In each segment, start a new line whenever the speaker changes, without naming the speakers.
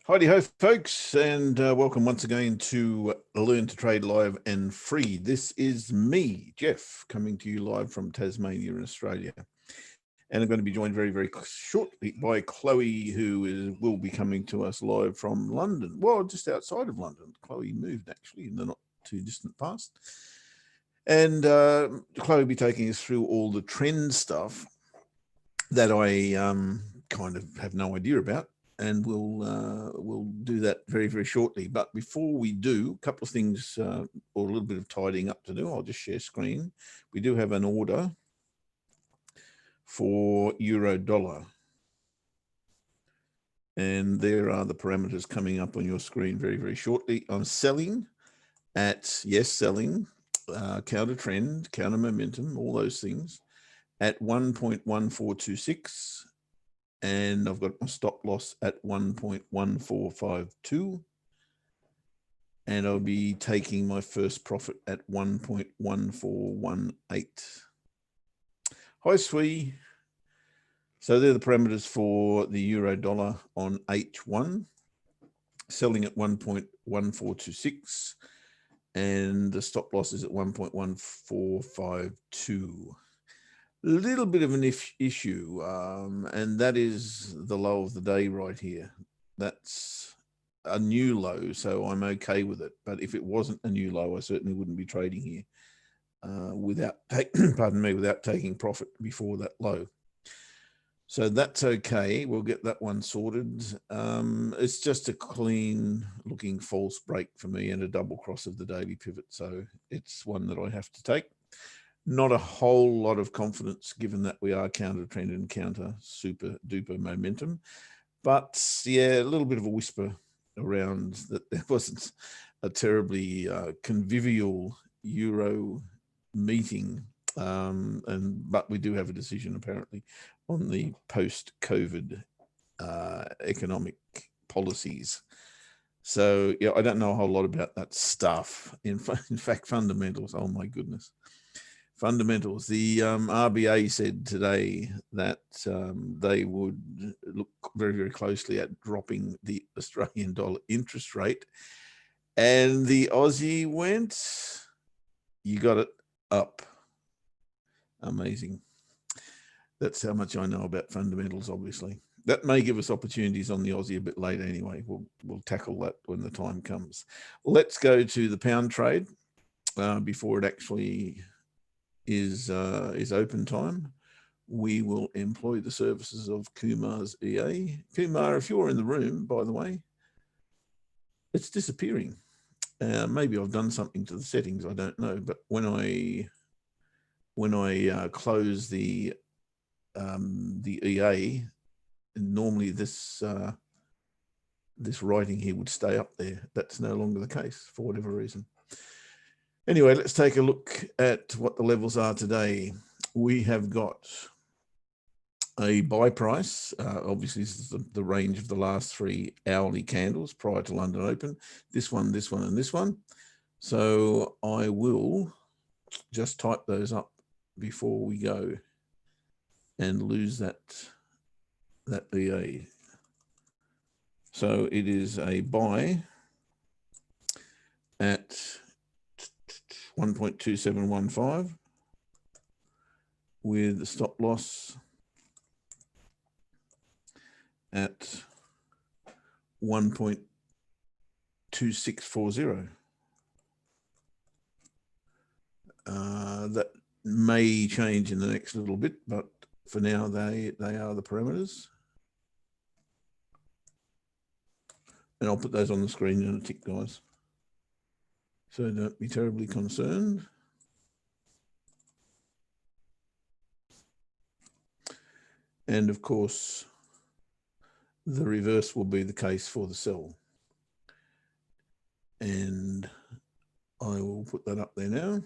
Heidi ho, folks, and welcome once again to Learn to Trade Live and Free. This is me, Jeff, coming to you live from Tasmania in Australia. And I'm going to be joined very, very shortly by Chloe, will be coming to us live from London. Well, just outside of London. Chloe moved, actually, in the not too distant past. And Chloe will be taking us through all the trend stuff that I kind of have no idea about. And we'll do that very, very shortly. But before we do, a couple of things or a little bit of tidying up to do. I'll just share screen. We do have an order for euro dollar. And there are the parameters coming up on your screen very, very shortly. I'm selling at, yes, selling, counter trend, counter momentum, all those things at 1.1426. And I've got my stop loss at 1.1452. And I'll be taking my first profit at 1.1418. Hi, Swee. So they're the parameters for the euro dollar on H1, selling at 1.1426. And the stop loss is at 1.1452. Little bit of an issue, and that is the low of the day right here. That's a new low, so I'm okay with it. But if it wasn't a new low, I certainly wouldn't be trading here without taking profit before that low. So that's okay. We'll get that one sorted. It's just a clean looking false break for me and a double cross of the daily pivot. So it's one that I have to take. Not a whole lot of confidence given that we are counter trend and counter super duper momentum. But yeah, a little bit of a whisper around that there wasn't a terribly convivial Euro meeting. But we do have a decision apparently on the post-COVID economic policies. So yeah, I don't know a whole lot about that stuff. In fact, fundamentals, oh my goodness. Fundamentals. The RBA said today that they would look very, very closely at dropping the Australian dollar interest rate. And the Aussie went, you got it, up. Amazing. That's how much I know about fundamentals, obviously. That may give us opportunities on the Aussie a bit later anyway. We'll tackle that when the time comes. Let's go to the pound trade before it actually is open time. We will employ the services of Kumar's EA. Kumar, if you're in the room, by the way, it's disappearing. Maybe I've done something to the settings, I don't know. But when I close the EA, normally this writing here would stay up there. That's no longer the case for whatever reason. Anyway, let's take a look at what the levels are today. We have got a buy price. Obviously, this is the range of the last 3 hourly candles prior to London Open. This one, and this one. So I will just type those up before we go and lose that BA. So it is a buy at 1.2715 with the stop loss at 1.2640. That may change in the next little bit, but for now they are the parameters. And I'll put those on the screen in a tick, guys. So don't be terribly concerned. And of course, the reverse will be the case for the sell. And I will put that up there now.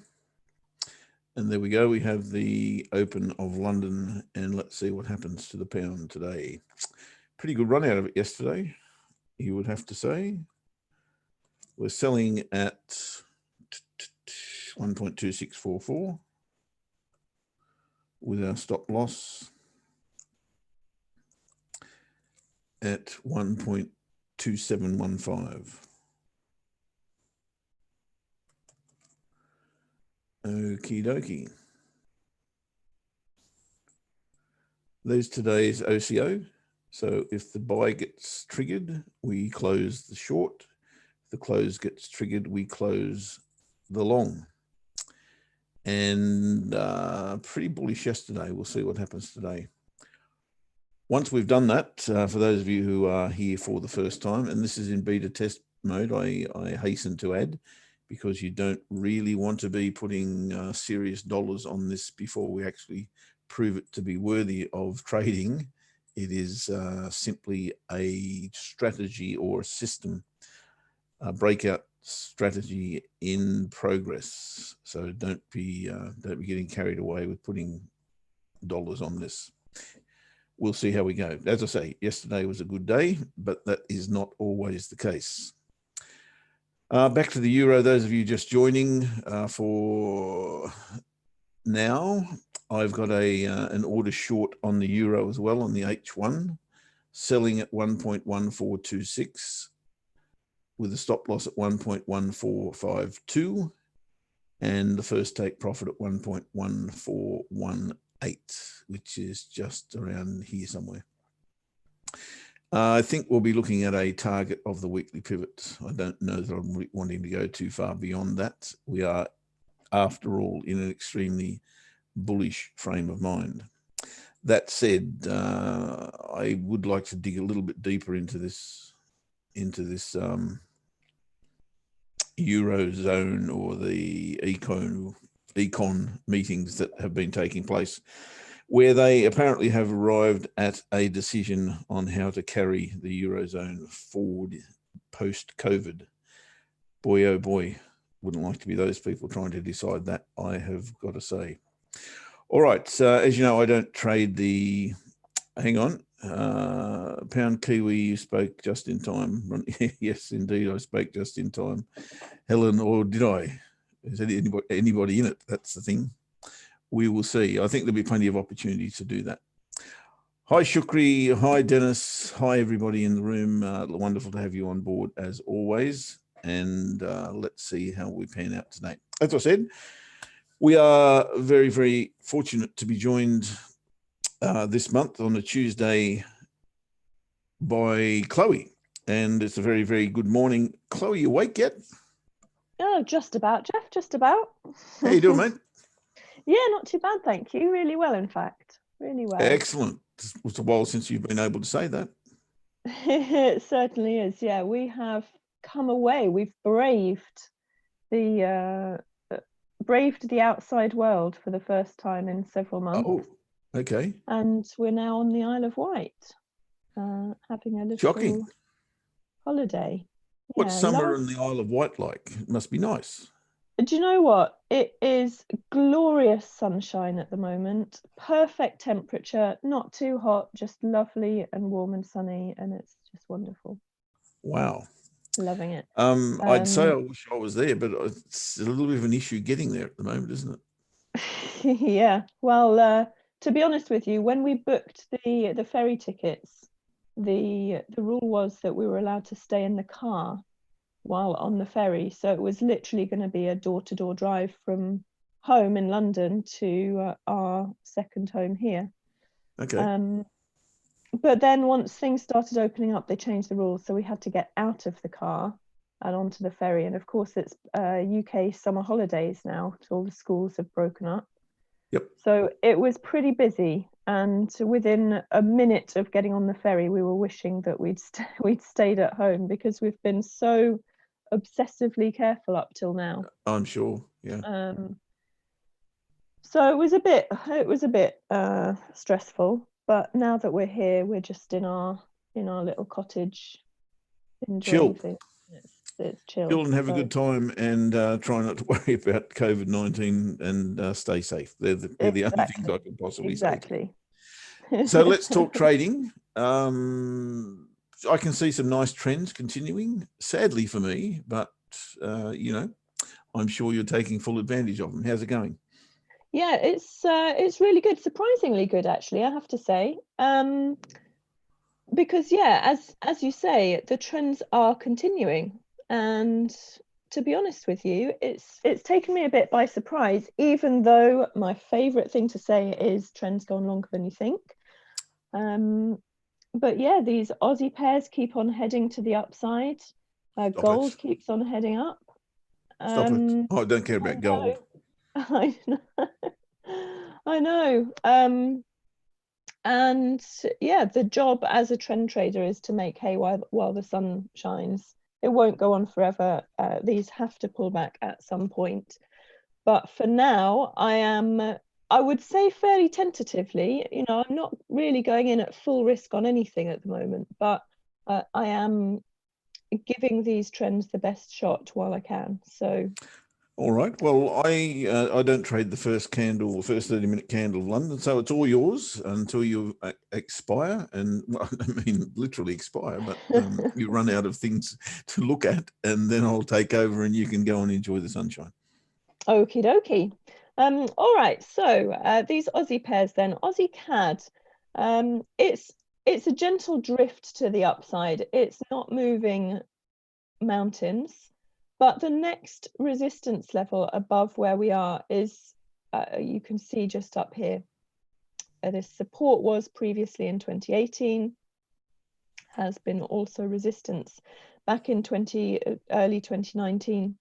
And there we go. We have the open of London, and let's see what happens to the pound today. Pretty good run out of it yesterday, you would have to say. We're selling at 1.2644 with our stop loss at 1.2640. 2715. Okie dokie. There's today's OCO. So if the buy gets triggered, we close the short. If the close gets triggered, we close the long. And pretty bullish yesterday. We'll see what happens today. Once we've done that, for those of you who are here for the first time, and this is in beta test mode, I hasten to add, because you don't really want to be putting serious dollars on this before we actually prove it to be worthy of trading. It is simply a strategy or a system, a breakout strategy in progress. So don't be getting carried away with putting dollars on this. We'll see how we go. As I say, yesterday was a good day, but that is not always the case. Back to the euro, those of you just joining for now, I've got an order short on the euro as well, on the H1, selling at 1.1426 with a stop loss at 1.1452 and the first take profit at 1.1418, which is just around here somewhere. I think we'll be looking at a target of the weekly pivot. I don't know that I'm wanting to go too far beyond that. We are, after all, in an extremely bullish frame of mind. That said, I would like to dig a little bit deeper into this Eurozone or the econ meetings that have been taking place, where they apparently have arrived at a decision on how to carry the Eurozone forward post-COVID. Boy, oh boy, wouldn't like to be those people trying to decide that, I have got to say. All right, as you know, I don't trade the, hang on, pound Kiwi, you spoke just in time. Yes, indeed, I spoke just in time. Helen, or did I? Is there anybody in it? That's the thing. We will see. I think there'll be plenty of opportunity to do that. Hi, Shukri. Hi, Dennis. Hi, everybody in the room. Wonderful to have you on board as always. And let's see how we pan out today. As I said, we are very, very fortunate to be joined this month on a Tuesday by Chloe. And it's a very, very good morning. Chloe, you awake yet?
Oh, just about, Jeff, just about.
How you doing, mate?
Yeah, not too bad, thank you. Really well, in fact. Really well.
Excellent. It's a while since you've been able to say that.
It certainly is, yeah. We have come away. We've braved the outside world for the first time in several months.
Oh, okay.
And we're now on the Isle of Wight, having a little
Shocking
holiday.
What's summer in the Isle of Wight like? It must be nice.
Do you know what? It is glorious sunshine at the moment. Perfect temperature, not too hot, just lovely and warm and sunny, and it's just wonderful.
Wow.
Loving it.
I'd say I wish I was there, but it's a little bit of an issue getting there at the moment, isn't it?
Yeah. Well, to be honest with you, when we booked the ferry tickets, the rule was that we were allowed to stay in the car while on the ferry, so it was literally going to be a door-to-door drive from home in London to our second home here.
Okay.
But then once things started opening up, they changed the rules, so we had to get out of the car and onto the ferry. And of course, it's UK summer holidays now. All the schools have broken up.
Yep.
So it was pretty busy, and within a minute of getting on the ferry, we were wishing that we'd stayed at home, because we've been so obsessively careful up till now.
I'm sure. Yeah.
So it was a bit stressful, but now that we're here, we're just in our little cottage, enjoying things. It's chill.
Chill and have a good time, and try not to worry about COVID-19, and stay safe. They're the only things I can possibly say.
Exactly.
So let's talk trading. I can see some nice trends continuing, sadly for me, but you know, I'm sure you're taking full advantage of them. How's it going?
Yeah, it's really good, surprisingly good, actually, I have to say. because yeah, as you say, the trends are continuing, and to be honest with you, it's taken me a bit by surprise, even though my favorite thing to say is trends go on longer than you think. But yeah, these Aussie pairs keep on heading to the upside.
Stop
Gold
it.
keeps on heading up.
Stop it.
Um,
Oh, I don't care
I
about
know,
gold.
I know, I know. And yeah, the job as a trend trader is to make hay while the sun shines. It won't go on forever. These have to pull back at some point. But for now, I would say fairly tentatively, I'm not really going in at full risk on anything at the moment, but I am giving these trends the best shot while I can. So
All right. Well, I don't trade the first candle, first 30-minute candle of London, so it's all yours until you expire, and well, I don't mean literally expire, but you run out of things to look at, and then I'll take over, and you can go and enjoy the sunshine.
okie dokie. All right, so these Aussie pairs then, Aussie CAD, it's a gentle drift to the upside. It's not moving mountains, but the next resistance level above where we are is, you can see just up here, this support was previously in 2018, has been also resistance back in early 2019.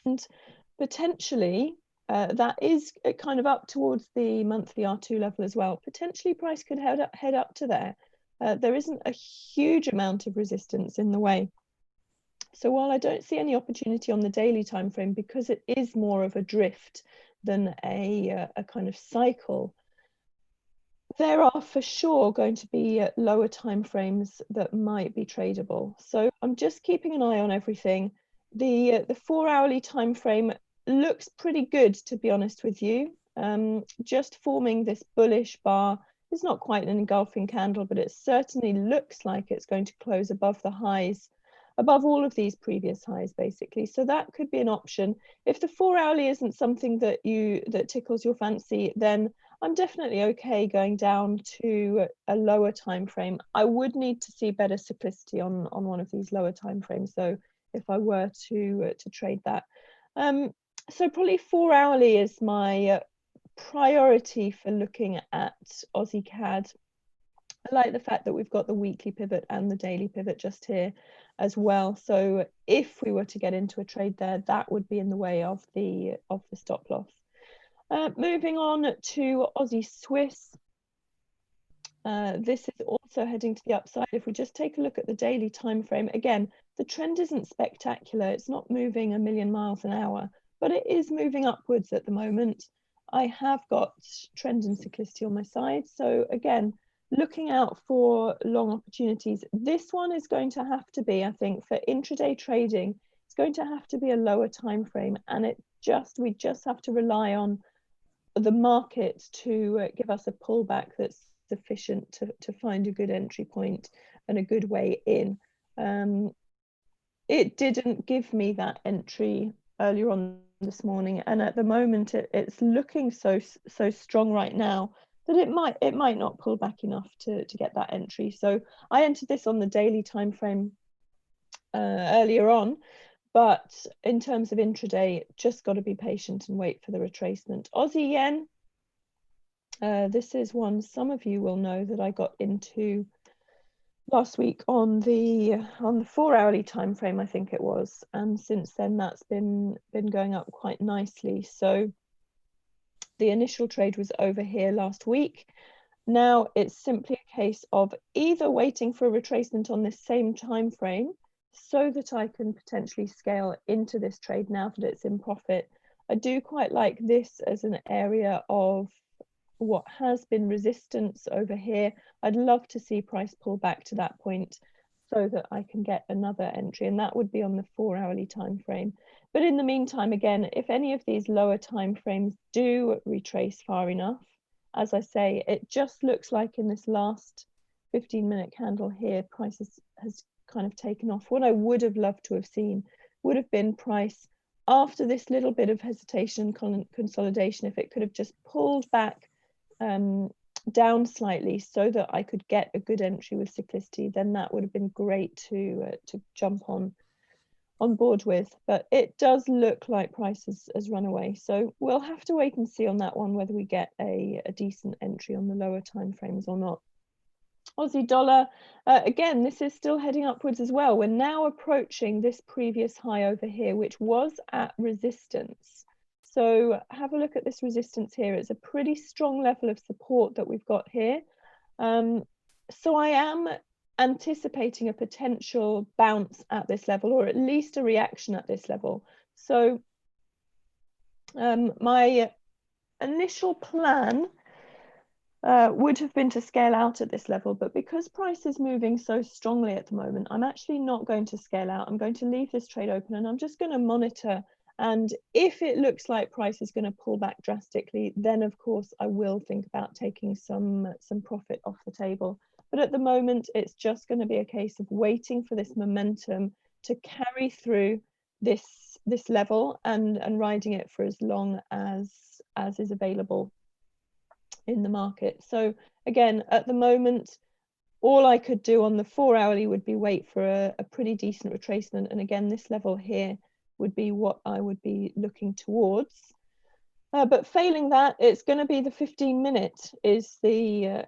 And potentially that is kind of up towards the monthly R2 level as well. Potentially price could head up to there. There isn't a huge amount of resistance in the way. So while I don't see any opportunity on the daily time frame, because it is more of a drift than a kind of cycle, there are for sure going to be lower time frames that might be tradable. So I'm just keeping an eye on everything. The 4-hourly time frame looks pretty good, to be honest with you. Just forming this bullish bar. It's not quite an engulfing candle, but it certainly looks like it's going to close above the highs, above all of these previous highs, basically. So that could be an option. If the 4-hourly isn't something that tickles your fancy, then I'm definitely okay going down to a lower time frame. I would need to see better cyclicity on one of these lower time frames, though, if I were to trade that. So probably 4-hourly is my priority for looking at Aussie CAD. I like the fact that we've got the weekly pivot and the daily pivot just here as well. So if we were to get into a trade there, that would be in the way of the stop loss. Moving on to Aussie Swiss. This is also heading to the upside. If we just take a look at the daily time frame, again, the trend isn't spectacular. It's not moving a million miles an hour, but it is moving upwards at the moment. I have got trend and cyclicity on my side. So again, looking out for long opportunities. This one is going to have to be, I think, for intraday trading, it's going to have to be a lower time frame, and we just have to rely on the market to give us a pullback that's sufficient to find a good entry point and a good way in. It didn't give me that entry earlier on this morning, and at the moment it's looking so strong right now that it might not pull back enough to get that entry. So I entered this on the daily time frame earlier on, but in terms of intraday, just got to be patient and wait for the retracement. Aussie yen, this is one some of you will know that I got into last week on the 4-hourly time frame, I think it was, and since then that's been going up quite nicely. So the initial trade was over here last week. Now it's simply a case of either waiting for a retracement on this same time frame so that I can potentially scale into this trade now that it's in profit. I do quite like this as an area of what has been resistance over here. I'd love to see price pull back to that point so that I can get another entry, and that would be on the 4-hourly time frame. But in the meantime, again, if any of these lower time frames do retrace far enough, as I say, it just looks like in this last 15-minute candle here, price has kind of taken off. What I would have loved to have seen would have been price after this little bit of hesitation and consolidation, if it could have just pulled back down slightly so that I could get a good entry with cyclicity, then that would have been great to jump on board with. But it does look like price has run away, so we'll have to wait and see on that one whether we get a decent entry on the lower time frames or not. Aussie dollar, again, this is still heading upwards as well. We're now approaching this previous high over here, which was at resistance. So have a look at this resistance here. It's a pretty strong level of support that we've got here. So I am anticipating a potential bounce at this level, or at least a reaction at this level. So my initial plan would have been to scale out at this level, but because price is moving so strongly at the moment, I'm actually not going to scale out. I'm going to leave this trade open and I'm just going to monitor. And if it looks like price is going to pull back drastically, then of course I will think about taking some profit off the table. But at the moment, it's just going to be a case of waiting for this momentum to carry through this level and riding it for as long as is available in the market. So again, at the moment, all I could do on the 4-hourly would be wait for a pretty decent retracement. And again, this level here would be what I would be looking towards. But failing that, it's going to be the 15-minute is the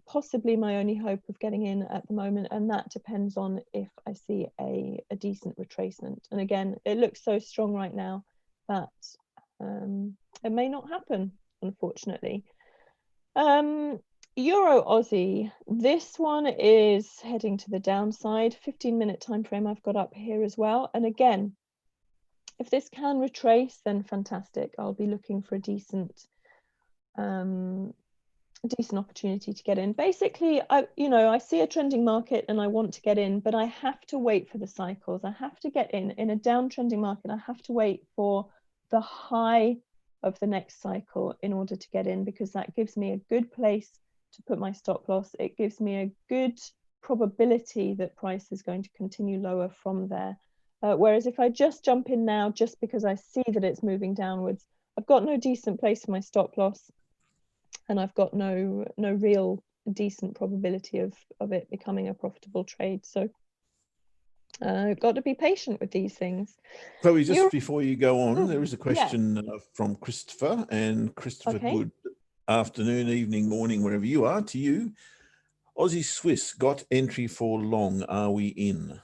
possibly my only hope of getting in at the moment. And that depends on if I see a decent retracement. And again, it looks so strong right now that it may not happen, unfortunately. Euro Aussie, this one is heading to the downside. 15-minute time frame I've got up here as well. And again, if this can retrace, then fantastic. I'll be looking for a decent opportunity to get in. Basically, I see a trending market and I want to get in, but I have to wait for the cycles. I have to get in a downtrending market. I have to wait for the high of the next cycle in order to get in, because that gives me a good place to put my stop loss. It gives me a good probability that price is going to continue lower from there. Whereas if I just jump in now, just because I see that it's moving downwards, I've got no decent place for my stop loss, and I've got no real decent probability of it becoming a profitable trade. So I've got to be patient with these things.
Chloe, just before you go on, there is a
yeah.
question from Christopher, and Christopher,
Okay.
good afternoon, evening, morning, wherever you are, to you. Aussie Swiss got entry for long. Are we in?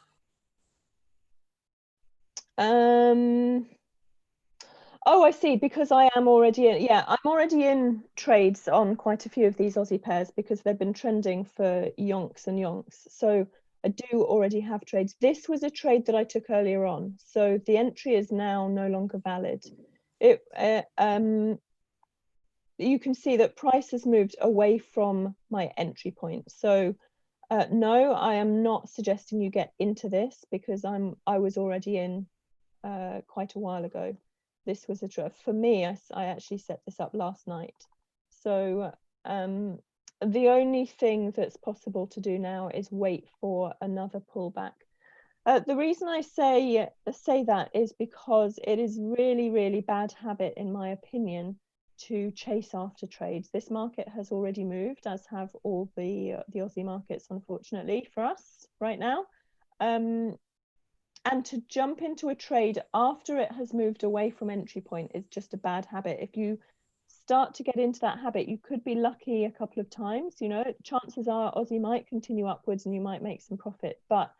Oh, I see, because I am already in. Yeah, I'm already in trades on quite a few of these Aussie pairs because they've been trending for yonks and yonks. So I do already have trades. This was a trade that I took earlier on, so the entry is now no longer valid. You can see that price has moved away from my entry point. So no, I am not suggesting you get into this because I was already in quite a while ago. This was for me, I actually set this up last night. So the only thing that's possible to do now is wait for another pullback. The reason I say that is because it is really, really bad habit, in my opinion, to chase after trades. This market has already moved, as have all the Aussie markets, unfortunately for us right now. And to jump into a trade after it has moved away from entry point is just a bad habit. If you start to get into that habit, you could be lucky a couple of times. Chances are Aussie might continue upwards and you might make some profit. But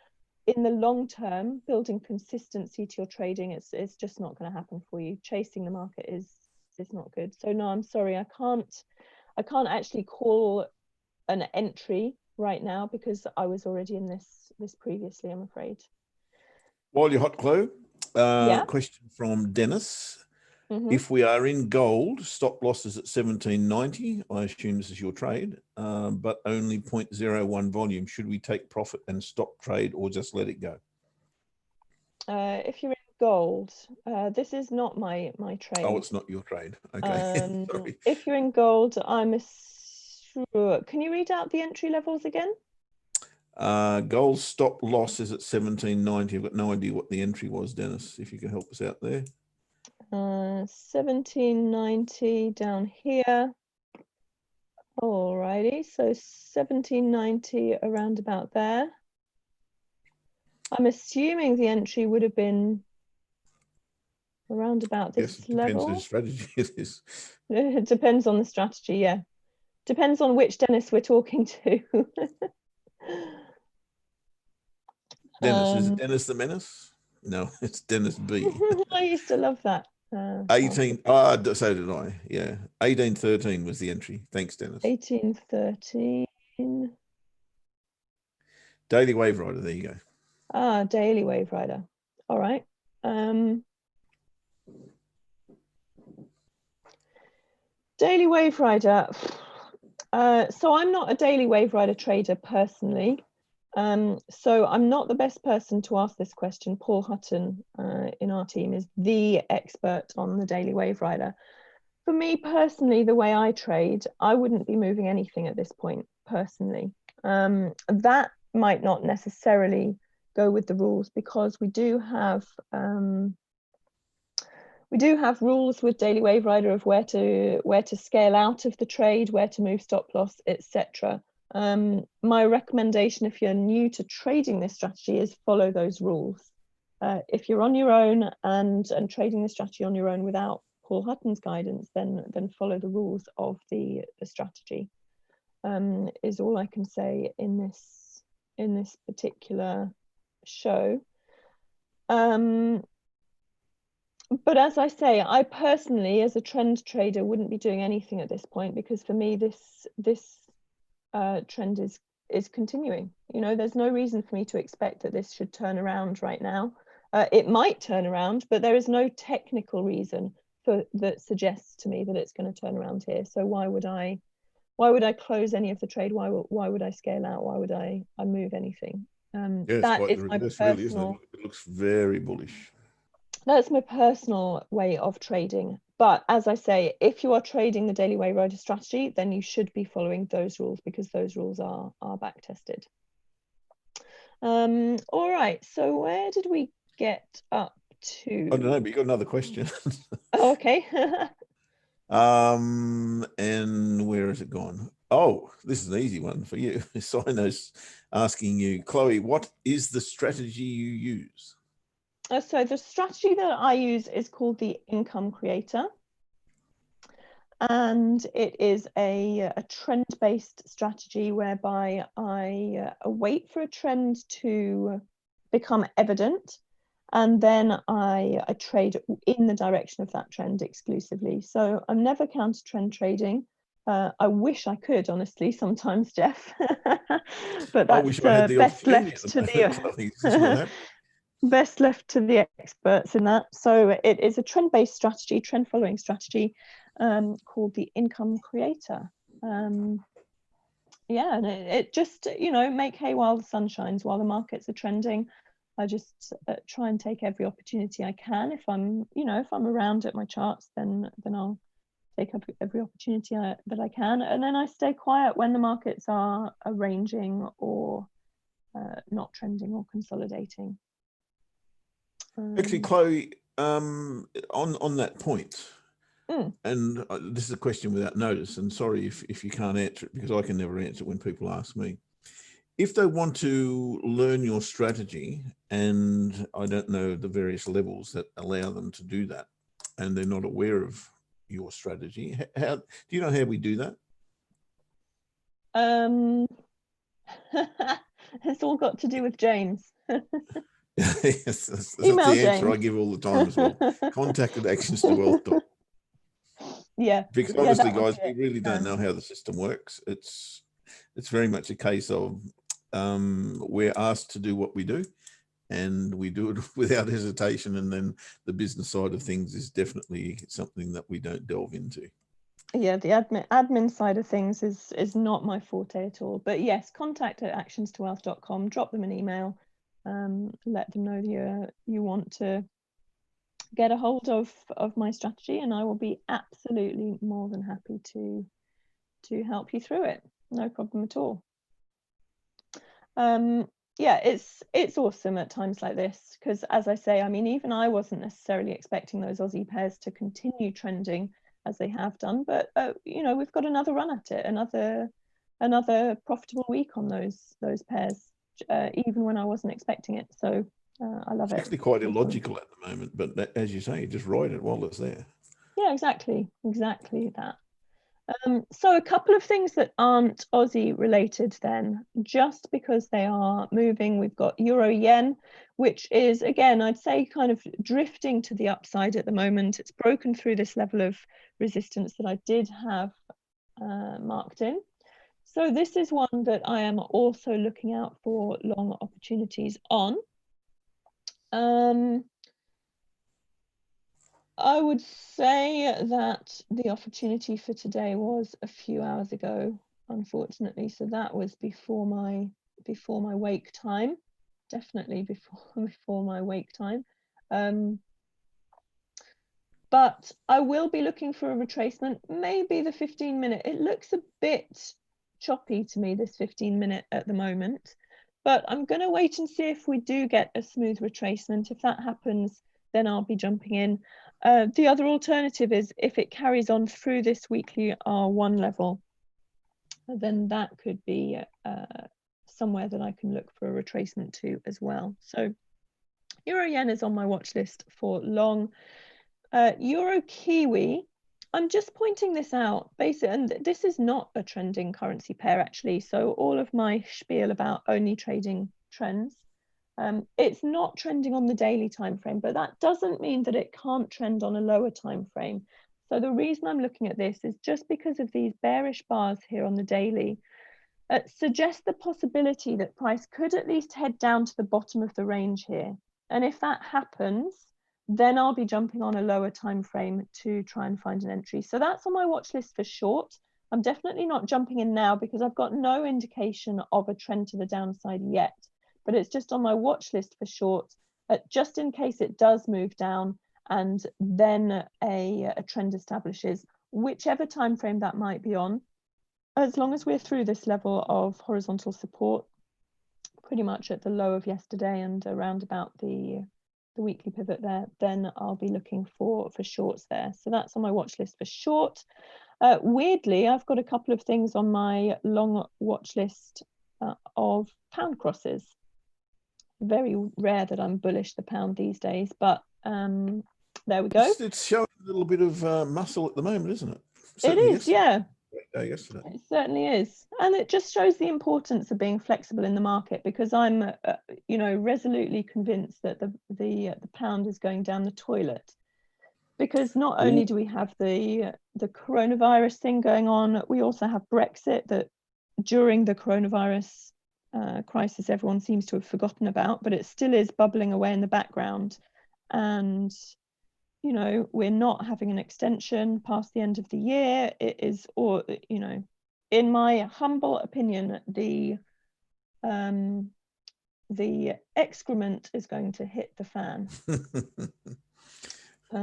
in the long term, building consistency to your trading, it's just not going to happen for you. Chasing the market is not good. So no, I'm sorry, I can't actually call an entry right now because I was already in this previously, I'm afraid.
While you're hot, Chloe,
Yeah.
question from Dennis.
Mm-hmm.
If we are in gold, stop losses at 1790, I assume this is your trade, but only 0.01 volume. Should we take profit and stop trade or just let it go?
If you're in gold, this is not my trade.
Oh, it's not your trade. Okay. Sorry.
If you're in gold, I'm sure. Can you read out the entry levels again?
Gold stop loss is at 1790. I've got no idea what the entry was, Dennis, if you can help us out there.
1790 down here. Alrighty, so 1790 around about there. I'm assuming the entry would have been around about
Yes,
this
it depends
level.
whose strategy it is.
It depends on the strategy, yeah. Depends on which Dennis we're talking to.
Dennis, is it Dennis the Menace? No, it's Dennis B.
I used to love that.
18, so did I. Yeah. 1813 was the entry. Thanks, Dennis.
1813.
Daily Wave Rider, there you go.
Daily Wave Rider. All right. Daily Wave Rider. So I'm not a Daily Wave Rider trader personally. So I'm not the best person to ask this question. Paul Hutton in our team is the expert on the Daily Wave Rider. For me personally, the way I trade, I wouldn't be moving anything at this point personally. That might not necessarily go with the rules, because we do have rules with Daily Wave Rider of where to scale out of the trade, where to move stop loss, etc. My recommendation, if you're new to trading this strategy, is follow those rules. If you're on your own and trading the strategy on your own without Paul Hutton's guidance, then follow the rules of the strategy. Is all I can say in this particular show. But as I say, I personally, as a trend trader, wouldn't be doing anything at this point, because for me, this trend is continuing. You know, there's no reason for me to expect that this should turn around right now. It might turn around, but there is no technical reason that suggests to me that it's going to turn around here. So why would I close any of the trade? Why would I scale out? Why would I move anything?
Yeah,
That is my personal.
really, isn't it? It looks very bullish.
That's my personal way of trading. But as I say, if you are trading the Daily Wave Rider strategy, then you should be following those rules, because those rules are back tested. All right, so where did we get up to?
I don't know, but you got another question.
Oh, okay.
And where has it gone? Oh, this is an easy one for you. Sino's asking you, Chloe, what is the strategy you use?
So the strategy that I use is called the Income Creator. And it is a trend-based strategy whereby I wait for a trend to become evident, and then I trade in the direction of that trend exclusively. So I'm never counter trend trading. I wish I could, honestly, sometimes, Jeff, but that's best left to the best left to the experts in that. So it is a trend-based strategy, trend following strategy, called the Income Creator. Yeah, and it just, you know, make hay while the sun shines, while the markets are trending. I just try and take every opportunity I can. If I'm around at my charts, then I'll take up every opportunity that I can, and then I stay quiet when the markets are ranging or not trending or consolidating.
Actually, Chloe, on that point, and this is a question without notice, and sorry if you can't answer it, because I can never answer it when people ask me. If they want to learn your strategy, and I don't know the various levels that allow them to do that, and they're not aware of your strategy, how do you know how we do that?
It's all got to do with James.
Yes, that's
Email
the answer
James.
I give all the time as well. Contact@actions2wealth.com.
Yeah.
Because honestly, guys, we really don't know how the system works. It's very much a case of we're asked to do what we do, and we do it without hesitation. And then the business side of things is definitely something that we don't delve into.
Yeah, the admin side of things is not my forte at all. But yes, contact@actions2wealth.com. Drop them an email. Let them know you want to get a hold of my strategy, and I will be absolutely more than happy to help you through it. No problem at all. Yeah, it's awesome at times like this, because as I say, I mean, even I wasn't necessarily expecting those Aussie pairs to continue trending as they have done. But you know, we've got another run at it, another profitable week on those pairs, even when I wasn't expecting it. So I love it.
It's actually quite illogical at the moment, but as you say, you just ride it while it's there.
Yeah, exactly that. So a couple of things that aren't Aussie related then, just because they are moving. We've got Euro Yen, which is, again, I'd say kind of drifting to the upside at the moment. It's broken through this level of resistance that I did have marked in. So this is one that I am also looking out for long opportunities on. I would say that the opportunity for today was a few hours ago, unfortunately. So that was before my wake time, definitely before my wake time. But I will be looking for a retracement, maybe the 15-minute. It looks a bit choppy to me, this 15-minute at the moment, but I'm going to wait and see if we do get a smooth retracement. If that happens, then I'll be jumping in. The other alternative is if it carries on through this weekly R1 level, then that could be somewhere that I can look for a retracement to as well. So Euro Yen is on my watch list for long. Euro Kiwi, I'm just pointing this out, basically, and this is not a trending currency pair actually. So all of my spiel about only trading trends, it's not trending on the daily time frame, but that doesn't mean that it can't trend on a lower time frame. So the reason I'm looking at this is just because of these bearish bars here on the daily, suggests the possibility that price could at least head down to the bottom of the range here. And if that happens, then I'll be jumping on a lower time frame to try and find an entry. So that's on my watch list for short. I'm definitely not jumping in now because I've got no indication of a trend to the downside yet, but it's just on my watch list for short, just in case it does move down and then a trend establishes, whichever time frame that might be on. As long as we're through this level of horizontal support, pretty much at the low of yesterday and around about the weekly pivot there, then I'll be looking for shorts there. So that's on my watch list for short. Weirdly, I've got a couple of things on my long watch list of pound crosses. Very rare that I'm bullish the pound these days, but there we go.
It's showing a little bit of muscle at the moment, isn't it?
Certainly it is, yeah.
Yesterday.
It certainly is, and it just shows the importance of being flexible in the market, because I'm, you know, resolutely convinced that the pound is going down the toilet, because not only do we have the coronavirus thing going on, we also have Brexit that during the coronavirus crisis everyone seems to have forgotten about, but it still is bubbling away in the background, and you know, we're not having an extension past the end of the year. It is, or you know, in my humble opinion, the excrement is going to hit the fan.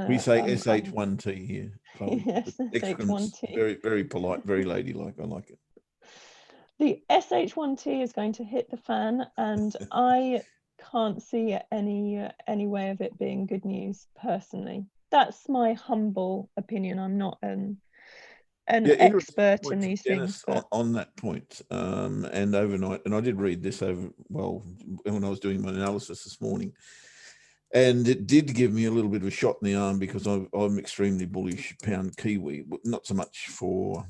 We say SH1T here.
Yes, SH1T.
Very, very polite, very ladylike. I like it.
The SH1T is going to hit the fan, and I can't see any way of it being good news personally. That's my humble opinion. I'm not an expert in these things.
But on that point, and overnight, and I did read this when I was doing my analysis this morning, and it did give me a little bit of a shot in the arm, because I'm extremely bullish pound Kiwi, not so much for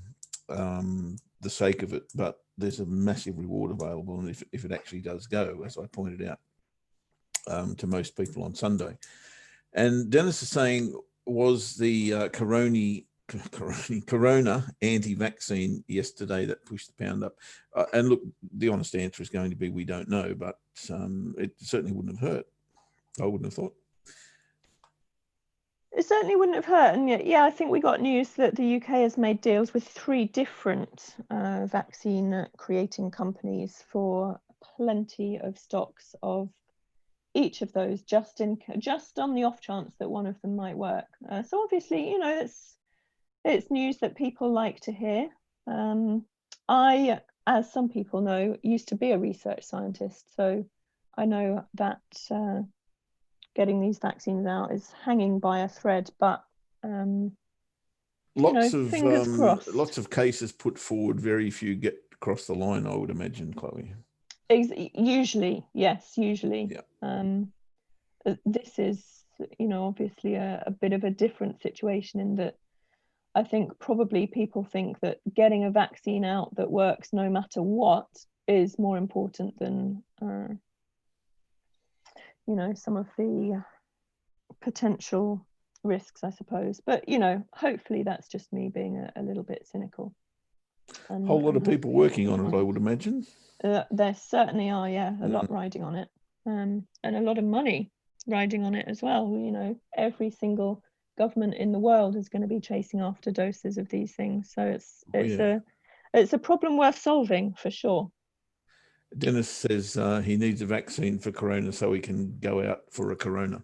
the sake of it, but there's a massive reward available, and if it actually does go, as I pointed out to most people on Sunday. And Dennis is saying, was the Corona anti-vaccine yesterday that pushed the pound up? And look, the honest answer is going to be we don't know, but it certainly wouldn't have hurt. I wouldn't have thought.
It certainly wouldn't have hurt. And yeah, I think we got news that the UK has made deals with 3 different vaccine creating companies for plenty of stocks of each of those, just on the off chance that one of them might work. So obviously, you know, it's news that people like to hear. I, as some people know, used to be a research scientist, so I know that getting these vaccines out is hanging by a thread, but Fingers crossed.
lots of cases put forward, very few get across the line, I would imagine, Chloe.
Usually, yes, usually.
Yeah.
This is, obviously a bit of a different situation in that I think probably people think that getting a vaccine out that works no matter what is more important than, some of the potential risks, I suppose. But, hopefully that's just me being a little bit cynical.
A whole lot of people working on it, I would imagine.
There certainly are, yeah, a lot riding on it, and a lot of money riding on it as well. Every single government in the world is going to be chasing after doses of these things, so it's a problem worth solving for sure.
Dennis says he needs a vaccine for corona so he can go out for a corona.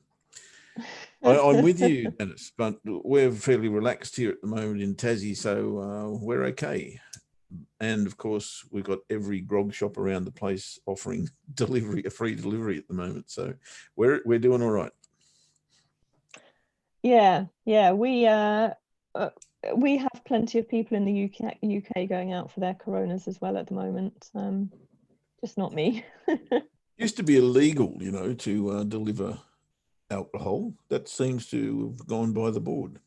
I'm with you, Dennis, but we're fairly relaxed here at the moment in Tassie, so we're okay. And of course, we've got every grog shop around the place offering a free delivery at the moment. So we're doing all right.
Yeah. We have plenty of people in the UK going out for their coronas as well at the moment. Just not me.
Used to be illegal, to deliver alcohol. That seems to have gone by the board.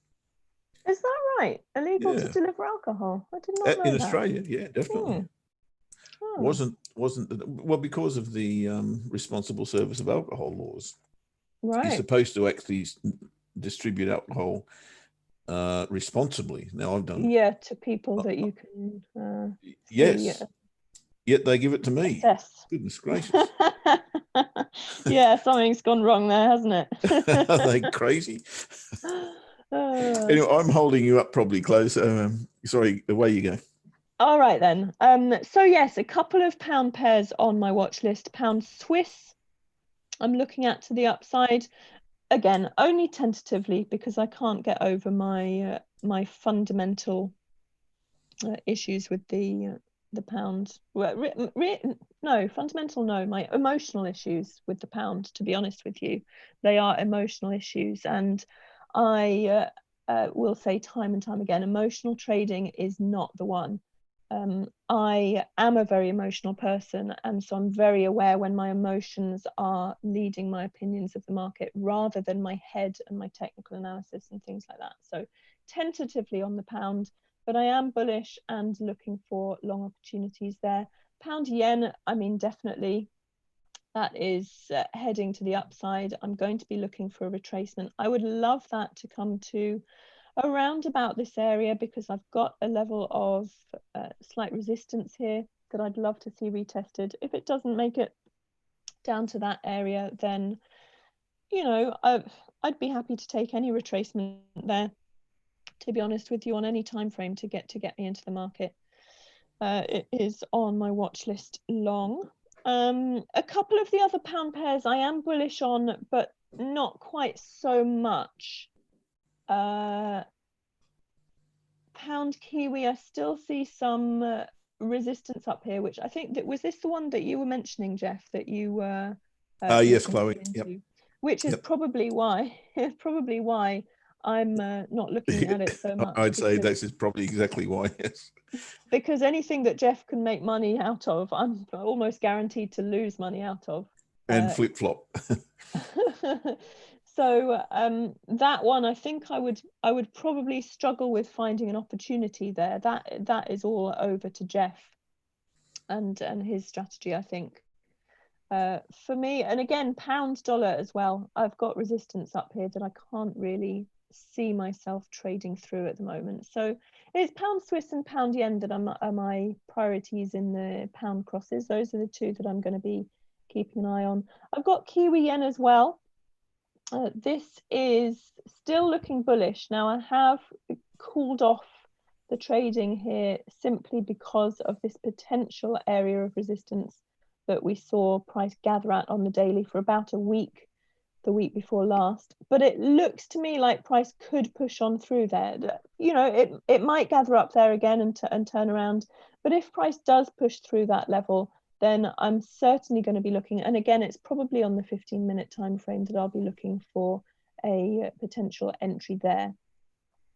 Is that right? Illegal to deliver alcohol? I did not know
in
that.
Australia, yeah, definitely. Wasn't well, because of the responsible service of alcohol laws.
Right.
You're supposed to actually distribute alcohol responsibly. Now I've done
to people that you can
yes. Yet they give it to me.
Assess.
Goodness gracious.
Yeah, something's gone wrong there, hasn't it?
Are they crazy? Anyway, I'm holding you up probably close. Sorry, away you go.
All right then. So yes, a couple of pound pairs on my watch list. Pound Swiss, I'm looking at to the upside. Again, only tentatively because I can't get over my my fundamental issues with the pound. My emotional issues with the pound, to be honest with you. They are emotional issues, and I will say time and time again, emotional trading is not the one. I am a very emotional person, and so I'm very aware when my emotions are leading my opinions of the market rather than my head and my technical analysis and things like that. So tentatively on the pound, but I am bullish and looking for long opportunities there. Pound yen, I mean, definitely that is heading to the upside. I'm going to be looking for a retracement. I would love that to come to around about this area because I've got a level of slight resistance here that I'd love to see retested. If it doesn't make it down to that area, then I'd be happy to take any retracement there, to be honest with you, on any time frame to get me into the market. It is on my watch list long. A couple of the other pound pairs I am bullish on, but not quite so much. Pound Kiwi, I still see some resistance up here, which I think was this the one that you were mentioning, Jeff, that you were
yes, Chloe. Yep.
Which is probably why I'm not looking at it so much.
I'd say this is probably exactly why, yes.
Because anything that Jeff can make money out of, I'm almost guaranteed to lose money out of.
And flip-flop.
So that one, I think I would probably struggle with finding an opportunity there. That is all over to Jeff and his strategy, I think. For me, and again, pound dollar as well, I've got resistance up here that I can't really see myself trading through at the moment. So it's pound Swiss and pound yen that are my priorities in the pound crosses. Those are the two that I'm going to be keeping an eye on. I've got Kiwi yen as well. This is still looking bullish. Now I have cooled off the trading here simply because of this potential area of resistance that we saw price gather at on the daily for about a week, the week before last. But it looks to me like price could push on through there. It might gather up there again and turn around. But if price does push through that level, then I'm certainly going to be looking, and again, it's probably on the 15-minute time frame that I'll be looking for a potential entry there.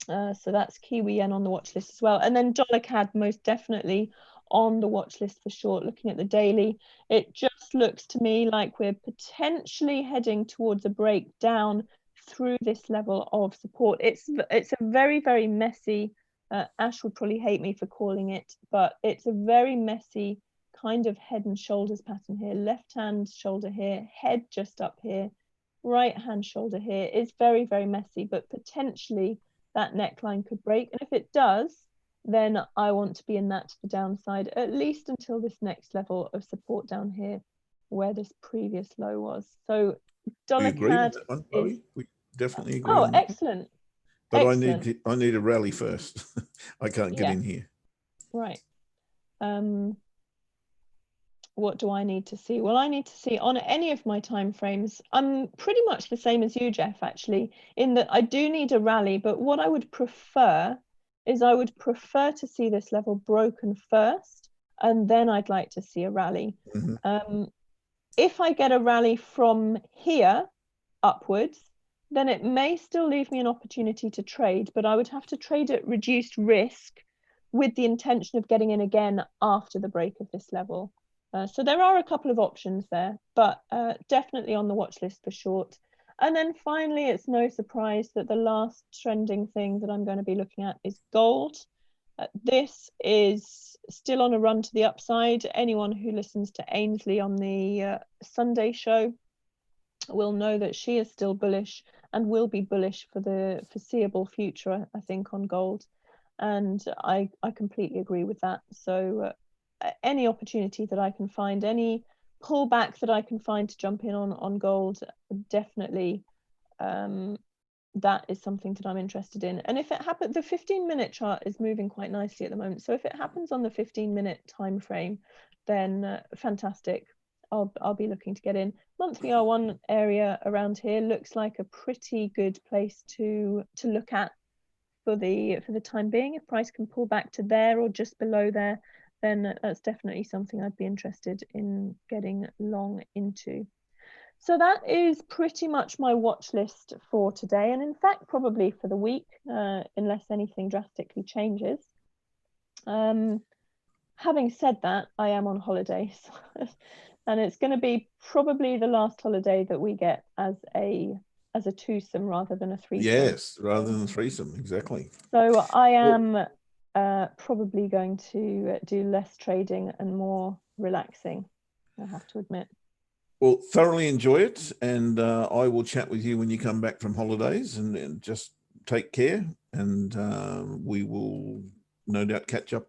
So that's Kiwi yen on the watch list as well. And then dollar CAD most definitely on the watch list for short. Looking at the daily, it just looks to me like we're potentially heading towards a breakdown through this level of support. It's a very, very messy, Ash would probably hate me for calling it, but it's a very messy kind of head and shoulders pattern here. Left hand shoulder here, head just up here, right hand shoulder here. It's very, very messy, but potentially that neckline could break. And if it does, then I want to be in that to the downside, at least until this next level of support down here, where this previous low was. So dollar
We agree with
CAD
that one,
is,
Chloe. We definitely agree
oh,
on that one.
excellent.
But
Excellent.
I need a rally first. I can't get
Yeah.
in here.
Right. What do I need to see? Well, I need to see on any of my time frames. I'm pretty much the same as you, Jeff, actually, in that I do need a rally, but what I would prefer is I would prefer to see this level broken first, and then I'd like to see a rally. If I get a rally from here upwards, then it may still leave me an opportunity to trade, but I would have to trade at reduced risk with the intention of getting in again after the break of this level. So there are a couple of options there, but definitely on the watch list for short. And then finally, it's no surprise that the last trending thing that I'm going to be looking at is gold. This is still on a run to the upside. Anyone who listens to Ainsley on the Sunday show will know that she is still bullish and will be bullish for the foreseeable future, I think, on gold. And I completely agree with that. So any opportunity that I can find, any pullback that I can find to jump in on gold, definitely that is something that I'm interested in. And if it happens, the 15-minute chart is moving quite nicely at the moment. So if it happens on the 15-minute time frame, then fantastic. I'll be looking to get in. Monthly R1 area around here looks like a pretty good place to look at for the time being. If price can pull back to there or just below there, then that's definitely something I'd be interested in getting long into. So that is pretty much my watch list for today, and in fact probably for the week, unless anything drastically changes. Having said that, I am on holidays and it's going to be probably the last holiday that we get as a twosome rather than a threesome.
Yes, rather than threesome, exactly.
So I am probably going to do less trading and more relaxing, I have to admit.
Well, thoroughly enjoy it, and I will chat with you when you come back from holidays, and just take care, and we will no doubt catch up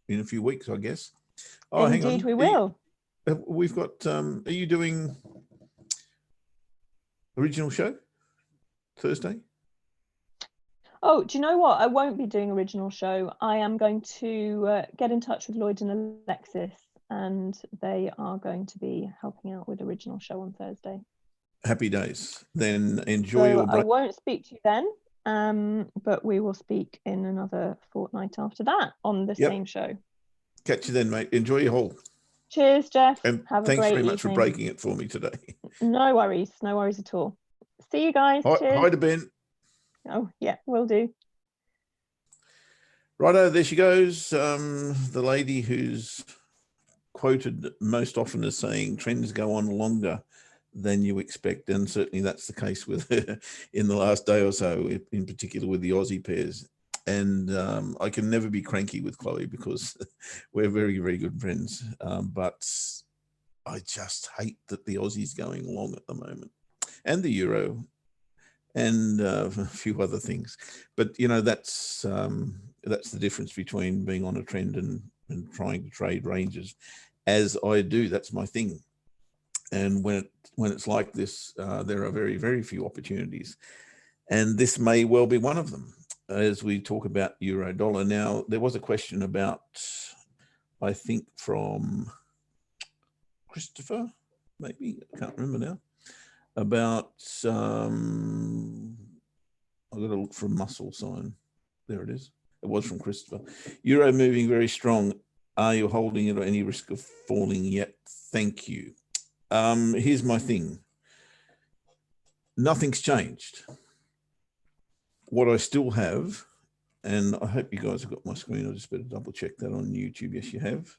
in a few weeks, I guess.
Oh, indeed, hang on. We will.
We've got, are you doing original show Thursday?
Oh, do you know what? I won't be doing original show. I am going to get in touch with Lloyd and Alexis, and they are going to be helping out with original show on Thursday.
Happy days. Then enjoy your break.
I won't speak to you then, but we will speak in another fortnight after that on the same show.
Catch you then, mate. Enjoy your haul.
Cheers, Jeff.
And
have
thanks
a great
very much
evening.
for breaking it for me today.
No worries at all. See you guys. Cheers.
Hi to Ben.
Oh yeah, will do.
Righto, there she goes. The lady who's quoted most often as saying trends go on longer than you expect, and certainly that's the case with her in the last day or so, in particular with the Aussie pairs. And I can never be cranky with Chloe because we're very, very good friends. But I just hate that the Aussie's going long at the moment, and the Euro, and a few other things. But you know, that's the difference between being on a trend and trying to trade ranges, as I do. That's my thing. And when it's like this, there are very, very few opportunities, and this may well be one of them. As we talk about euro dollar now, there was a question about, I think from Christopher, maybe, I can't remember now, about I've got to look for a muscle sign. There it is. It was from Christopher. Euro moving very strong. Are you holding it at any risk of falling yet? Thank you. Here's my thing. Nothing's changed. What I still have and I hope you guys have got my screen. I just better double check that on YouTube. Yes, you have.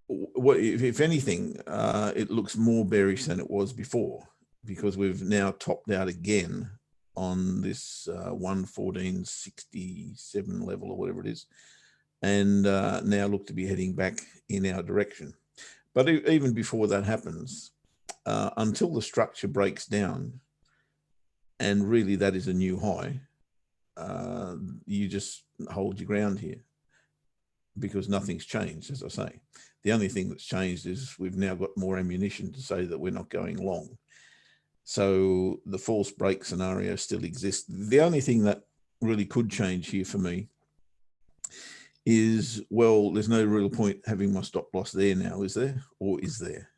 What, if anything, it looks more bearish than it was before, because we've now topped out again on this 114.67 level or whatever it is, and now look to be heading back in our direction. But even before that happens, until the structure breaks down, and really that is a new high, you just hold your ground here, because nothing's changed. As I say, the only thing that's changed is we've now got more ammunition to say that we're not going long. So the false break scenario still exists. The only thing that really could change here for me is, well, there's no real point having my stop loss there now, is there? Or is there?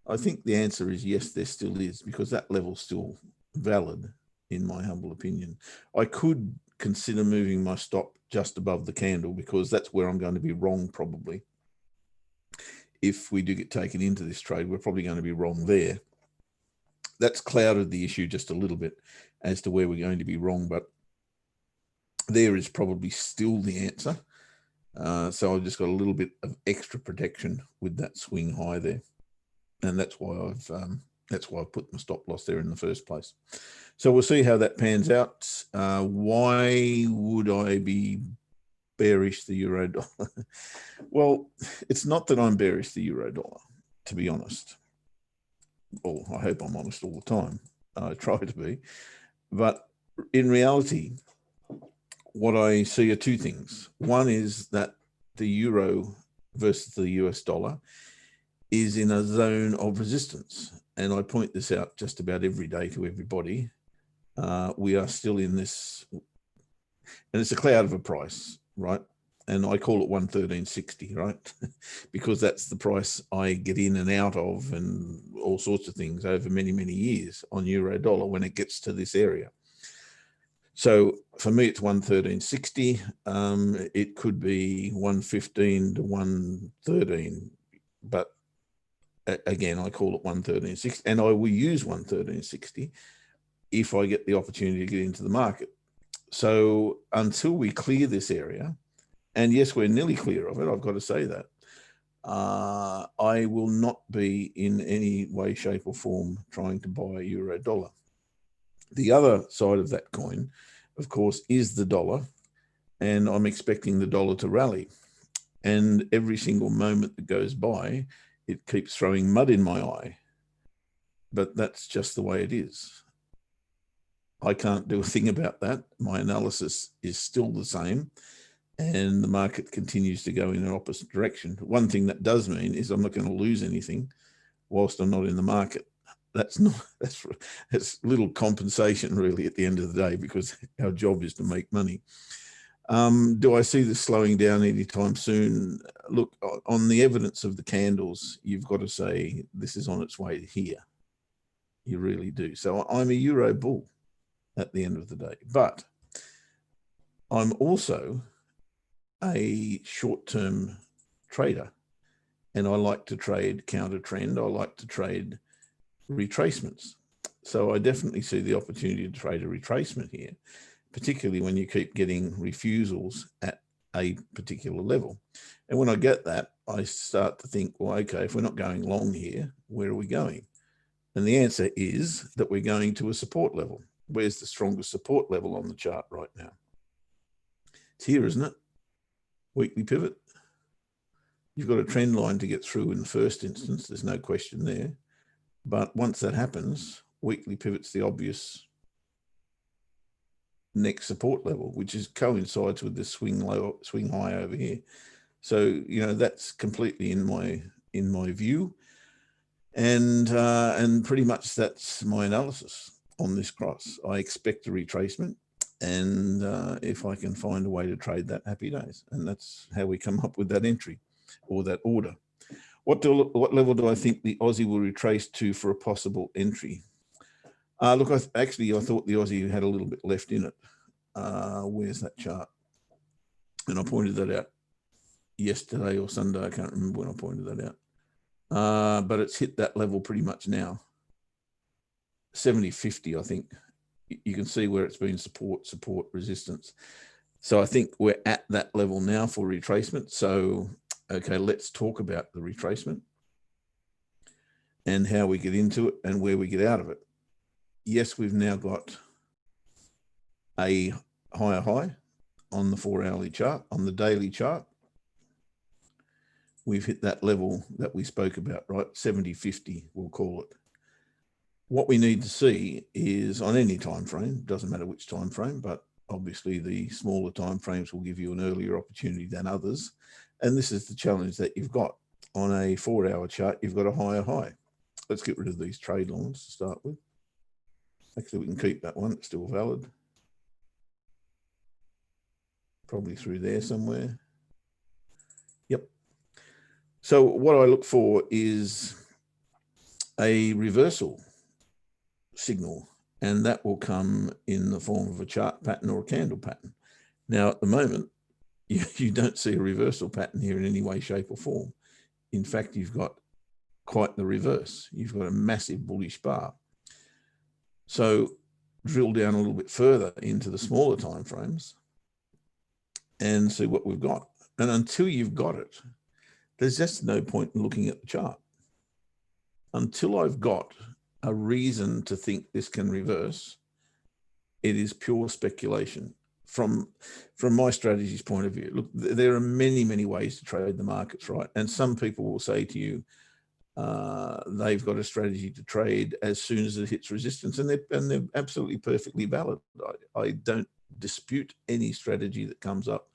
I think the answer is yes, there still is, because that level's still valid, in my humble opinion. I could consider moving my stop just above the candle, because that's where I'm going to be wrong probably. If we do get taken into this trade, we're probably going to be wrong there. That's clouded the issue just a little bit as to where we're going to be wrong, but there is probably still the answer. So I've just got a little bit of extra protection with that swing high there, and that's why I've put my stop loss there in the first place. So we'll see how that pans out. Why would I be bearish the euro dollar? Well, it's not that I'm bearish the euro dollar, to be honest. Well, I hope I'm honest all the time. I try to be. But in reality, what I see are two things. One is that the euro versus the US dollar is in a zone of resistance. And I point this out just about every day to everybody. We are still in this, and it's a cloud of a price, right? And I call it 113.60, right? Because that's the price I get in and out of and all sorts of things over many, many years on euro dollar when it gets to this area. So for me, it's 113.60. It could be 115 to 113, but again, I call it 113.60, and I will use 113.60 if I get the opportunity to get into the market. So until we clear this area, and yes, we're nearly clear of it, I've got to say that, I will not be in any way, shape or form trying to buy euro dollar. The other side of that coin, of course, is the dollar, and I'm expecting the dollar to rally. And every single moment that goes by, it keeps throwing mud in my eye. But that's just the way it is. I can't do a thing about that. My analysis is still the same, and the market continues to go in an opposite direction. One thing that does mean is I'm not going to lose anything whilst I'm not in the market. That's little compensation really at the end of the day, because our job is to make money. Do I see this slowing down anytime soon? Look, on the evidence of the candles, you've got to say this is on its way here. You really do. So I'm a euro bull at the end of the day, but I'm also a short-term trader, and I like to trade counter trend. I like to trade retracements. So I definitely see the opportunity to trade a retracement here, particularly when you keep getting refusals at a particular level. And when I get that, I start to think, well, okay, if we're not going long here, where are we going? And the answer is that we're going to a support level. Where's the strongest support level on the chart right now? It's here, isn't it? Weekly pivot. You've got a trend line to get through in the first instance. There's no question there. But once that happens, weekly pivot's the obvious next support level, which coincides with this swing high over here. So, that's completely in my view. And pretty much that's my analysis on this cross. I expect a retracement, and if I can find a way to trade that, happy days. And that's how we come up with that entry or that order. What level do I think the Aussie will retrace to for a possible entry? Look, I thought the Aussie had a little bit left in it. Where's that chart? And I pointed that out yesterday or Sunday. I can't remember when I pointed that out. But it's hit that level pretty much now. 70.50, I think, you can see where it's been support, resistance. So I think we're at that level now for retracement. So, okay, let's talk about the retracement and how we get into it and where we get out of it. Yes, we've now got a higher high on the 4-hourly chart. On the daily chart, we've hit that level that we spoke about, right? 70.50, we'll call it. What we need to see is on any time frame, doesn't matter which time frame, but obviously the smaller time frames will give you an earlier opportunity than others. And this is the challenge that you've got. On a 4-hour chart, you've got a higher high. Let's get rid of these trade lines to start with. Actually, we can keep that one, it's still valid. Probably through there somewhere. Yep. So what I look for is a reversal signal, and that will come in the form of a chart pattern or a candle pattern. Now, at the moment, you don't see a reversal pattern here in any way, shape or form. In fact, you've got quite the reverse. You've got a massive bullish bar. So drill down a little bit further into the smaller time frames and see what we've got. And until you've got it, there's just no point in looking at the chart. Until I've got a reason to think this can reverse, it is pure speculation. From my strategy's point of view, look, there are many, many ways to trade the markets, right? And some people will say to you, they've got a strategy to trade as soon as it hits resistance, and they're absolutely perfectly valid. I don't dispute any strategy that comes up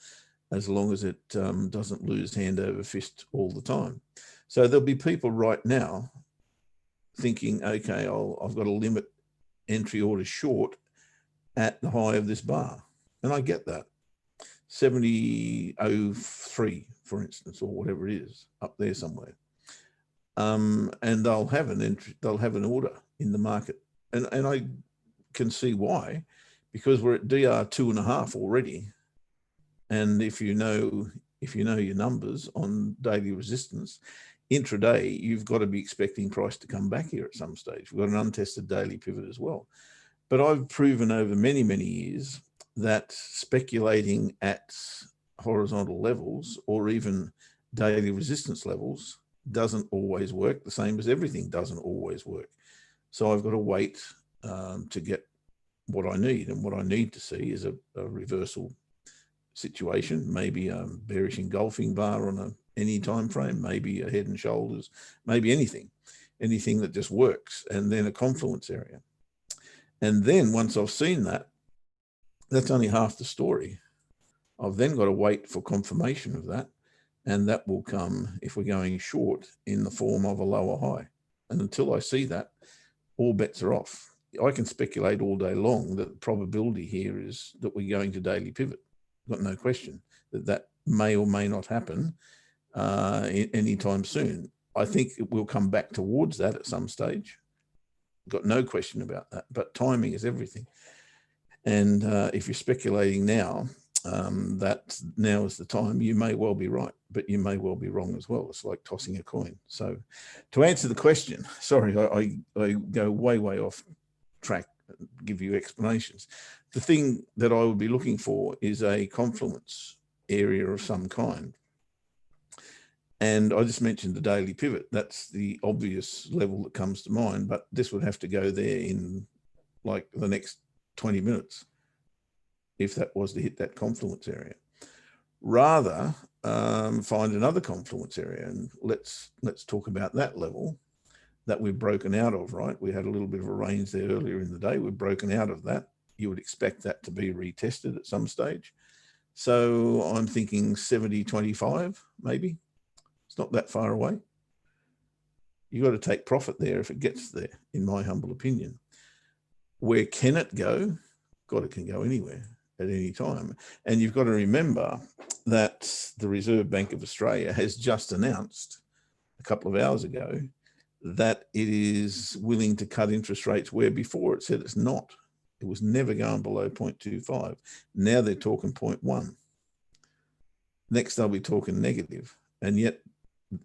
as long as it doesn't lose hand over fist all the time. So there'll be people right now thinking, okay, I've got to limit entry order short at the high of this bar. And I get that. 70.03, for instance, or whatever it is, up there somewhere. And they'll have an entry, they'll have an order in the market. And I can see why, because we're at DR 2.5 already. And if you know your numbers on daily resistance, intraday, you've got to be expecting price to come back here at some stage. We've got an untested daily pivot as well. But I've proven over many, many years that speculating at horizontal levels or even daily resistance levels doesn't always work, the same as everything doesn't always work. So I've got to wait to get what I need. And what I need to see is a reversal situation, maybe a bearish engulfing bar on any time frame, maybe a head and shoulders, maybe anything that just works, and then a confluence area. And then once I've seen that, that's only half the story. I've then got to wait for confirmation of that, and that will come, if we're going short, in the form of a lower high. And until I see that, all bets are off. I can speculate all day long that the probability here is that we're going to daily pivot. Got no question that may or may not happen anytime soon. I think it will come back towards that at some stage. Got no question about that. But timing is everything. And if you're speculating now, that now is the time, you may well be right, but you may well be wrong as well. It's like tossing a coin. So to answer the question, sorry, I go way off track, give you explanations. The thing that I would be looking for is a confluence area of some kind. And I just mentioned the daily pivot. That's the obvious level that comes to mind, but this would have to go there in like the next 20 minutes if that was to hit that confluence area. Rather, find another confluence area, and let's talk about that level that we've broken out of, right? We had a little bit of a range there earlier in the day. We've broken out of that. You would expect that to be retested at some stage. So I'm thinking 70.25, maybe. It's not that far away. You've got to take profit there if it gets there, in my humble opinion. Where can it go? God, it can go anywhere at any time. And you've got to remember that the Reserve Bank of Australia has just announced a couple of hours ago that it is willing to cut interest rates where before it said it's not. It was never going below 0.25. Now they're talking 0.1. Next, they'll be talking negative. And yet,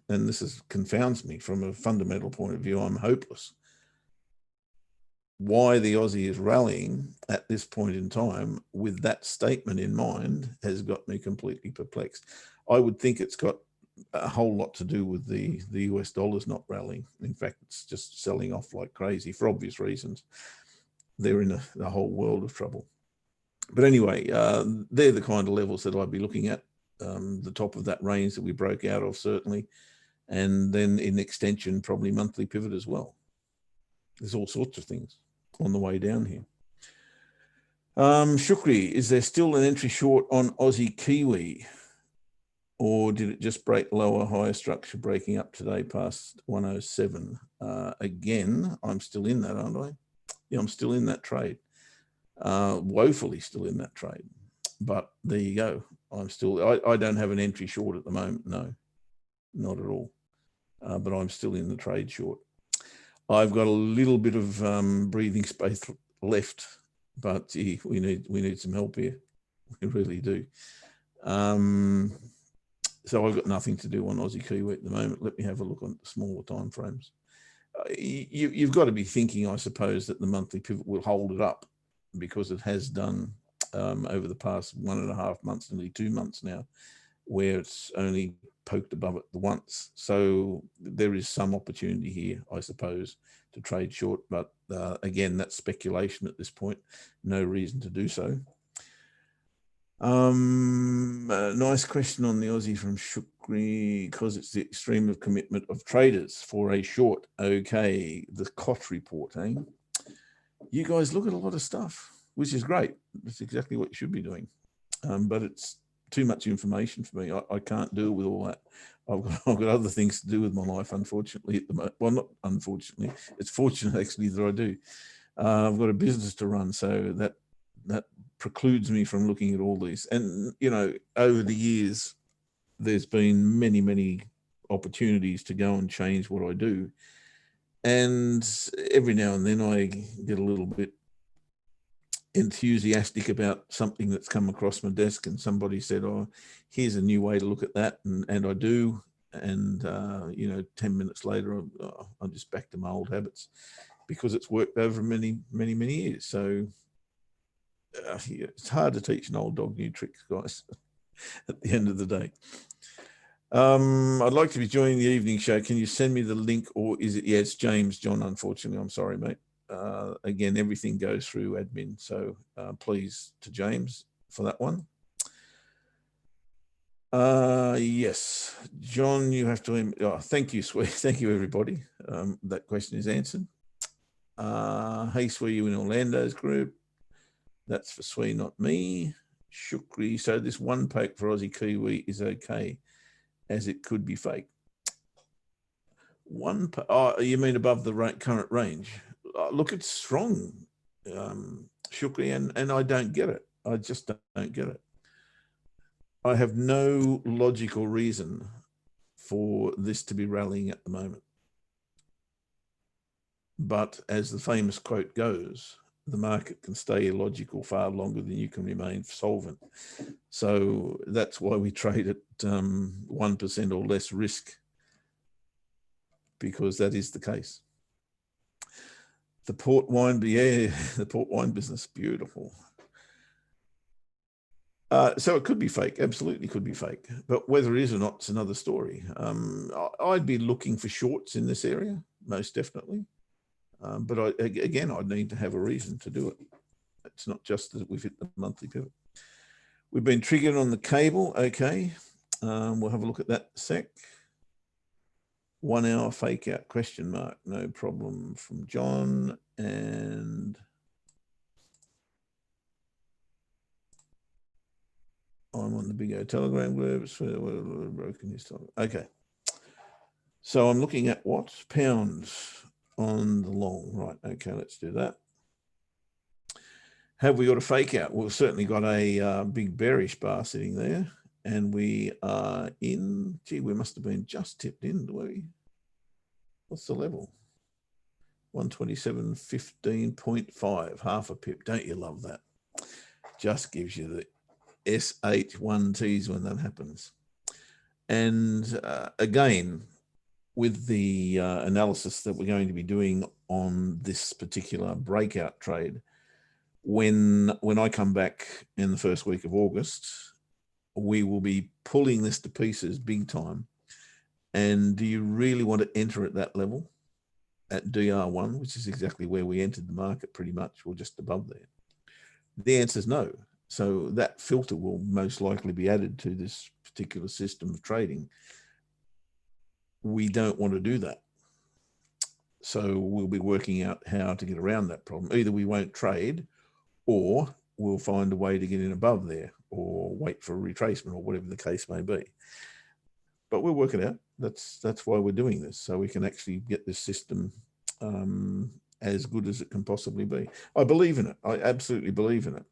and this confounds me from a fundamental point of view, I'm hopeless. why the Aussie is rallying at this point in time with that statement in mind has got me completely perplexed. I would think it's got a whole lot to do with the US dollars not rallying. In fact, it's just selling off like crazy for obvious reasons. They're in a whole world of trouble. But anyway, they're the kind of levels that I'd be looking at, the top of that range that we broke out of, certainly. And then in extension, probably monthly pivot as well. There's all sorts of things on the way down here. Shukri, is there still an entry short on Aussie Kiwi? Or did it just break lower, higher structure, breaking up today past 107? Again, I'm still in that, aren't I? Yeah, I'm still in that trade. Woefully still in that trade. But there you go. I don't have an entry short at the moment. No, not at all. But I'm still in the trade short. I've got a little bit of breathing space left, but gee, we need some help here. We really do. So I've got nothing to do on Aussie Kiwi at the moment. Let me have a look on the smaller time frames. You've got to be thinking, I suppose, that the monthly pivot will hold it up, because it has done over the past 1.5 months, nearly 2 months now, where it's only poked above it once. So there is some opportunity here, I suppose, to trade short. But again, that's speculation at this point. No reason to do so. Nice question on the Aussie from Shukri, because it's the extreme of commitment of traders for a short. Okay, the Koch report, eh? You guys look at a lot of stuff, which is great. That's exactly what you should be doing. But it's too much information for me. I can't deal with all that. I've got other things to do with my life, unfortunately, at the moment. Well, not unfortunately. It's fortunate, actually, that I do. I've got a business to run, so that precludes me from looking at all these. And, you know, over the years, there's been many, many opportunities to go and change what I do. And every now and then I get a little bit enthusiastic about something that's come across my desk, and somebody said, oh, here's a new way to look at that. And I do. And, you know, 10 minutes later, I'm just back to my old habits, because it's worked over many, many, many years. So it's hard to teach an old dog new tricks, guys, at the end of the day. I'd like to be joining the evening show. Can you send me the link, or is it? Yeah, it's James, John, unfortunately. I'm sorry, mate. Again, everything goes through admin. So please, to James for that one. Yes, John, you have to. Oh, thank you, Sweet. Thank you, everybody. That question is answered. Hey, Sweet, you in Orlando's group. That's for Swee, not me. Shukri. So this one poke for Aussie Kiwi is okay, as it could be fake. Oh, you mean above the current range? Look, it's strong, Shukri, and I don't get it. I just don't get it. I have no logical reason for this to be rallying at the moment. But as the famous quote goes, the market can stay illogical far longer than you can remain solvent. So that's why we trade at 1% or less risk, because that is the case. The port wine, yeah, the port wine business, beautiful. So it could be fake, absolutely could be fake. But whether it is or not, it's another story. I'd be looking for shorts in this area, most definitely. But again, I'd need to have a reason to do it. It's not just that we've hit the monthly pivot. We've been triggered on the cable. Okay. We'll have a look at that in a sec. 1 hour fake out, question mark. No problem from John. And I'm on the Big O Telegram group. Broken his time. Okay. So I'm looking at what? Pounds on the long. Right. Okay, let's do that. Have we got a fake out? We've certainly got a big bearish bar sitting there. And we are in, gee, we must have been just tipped in, do we? What's the level? 127.15.5, half a pip. Don't you love that? Just gives you the SH1Ts when that happens. And again, with the analysis that we're going to be doing on this particular breakout trade, when I come back in the first week of August, we will be pulling this to pieces big time. And do you really want to enter at that level at DR1, which is exactly where we entered the market pretty much, or just above there? The answer is no. So that filter will most likely be added to this particular system of trading. We don't want to do that. So we'll be working out how to get around that problem. Either we won't trade, or we'll find a way to get in above there, or wait for a retracement, or whatever the case may be. But we'll work it out. That's why we're doing this, so we can actually get this system as good as it can possibly be. I believe in it. I absolutely believe in it.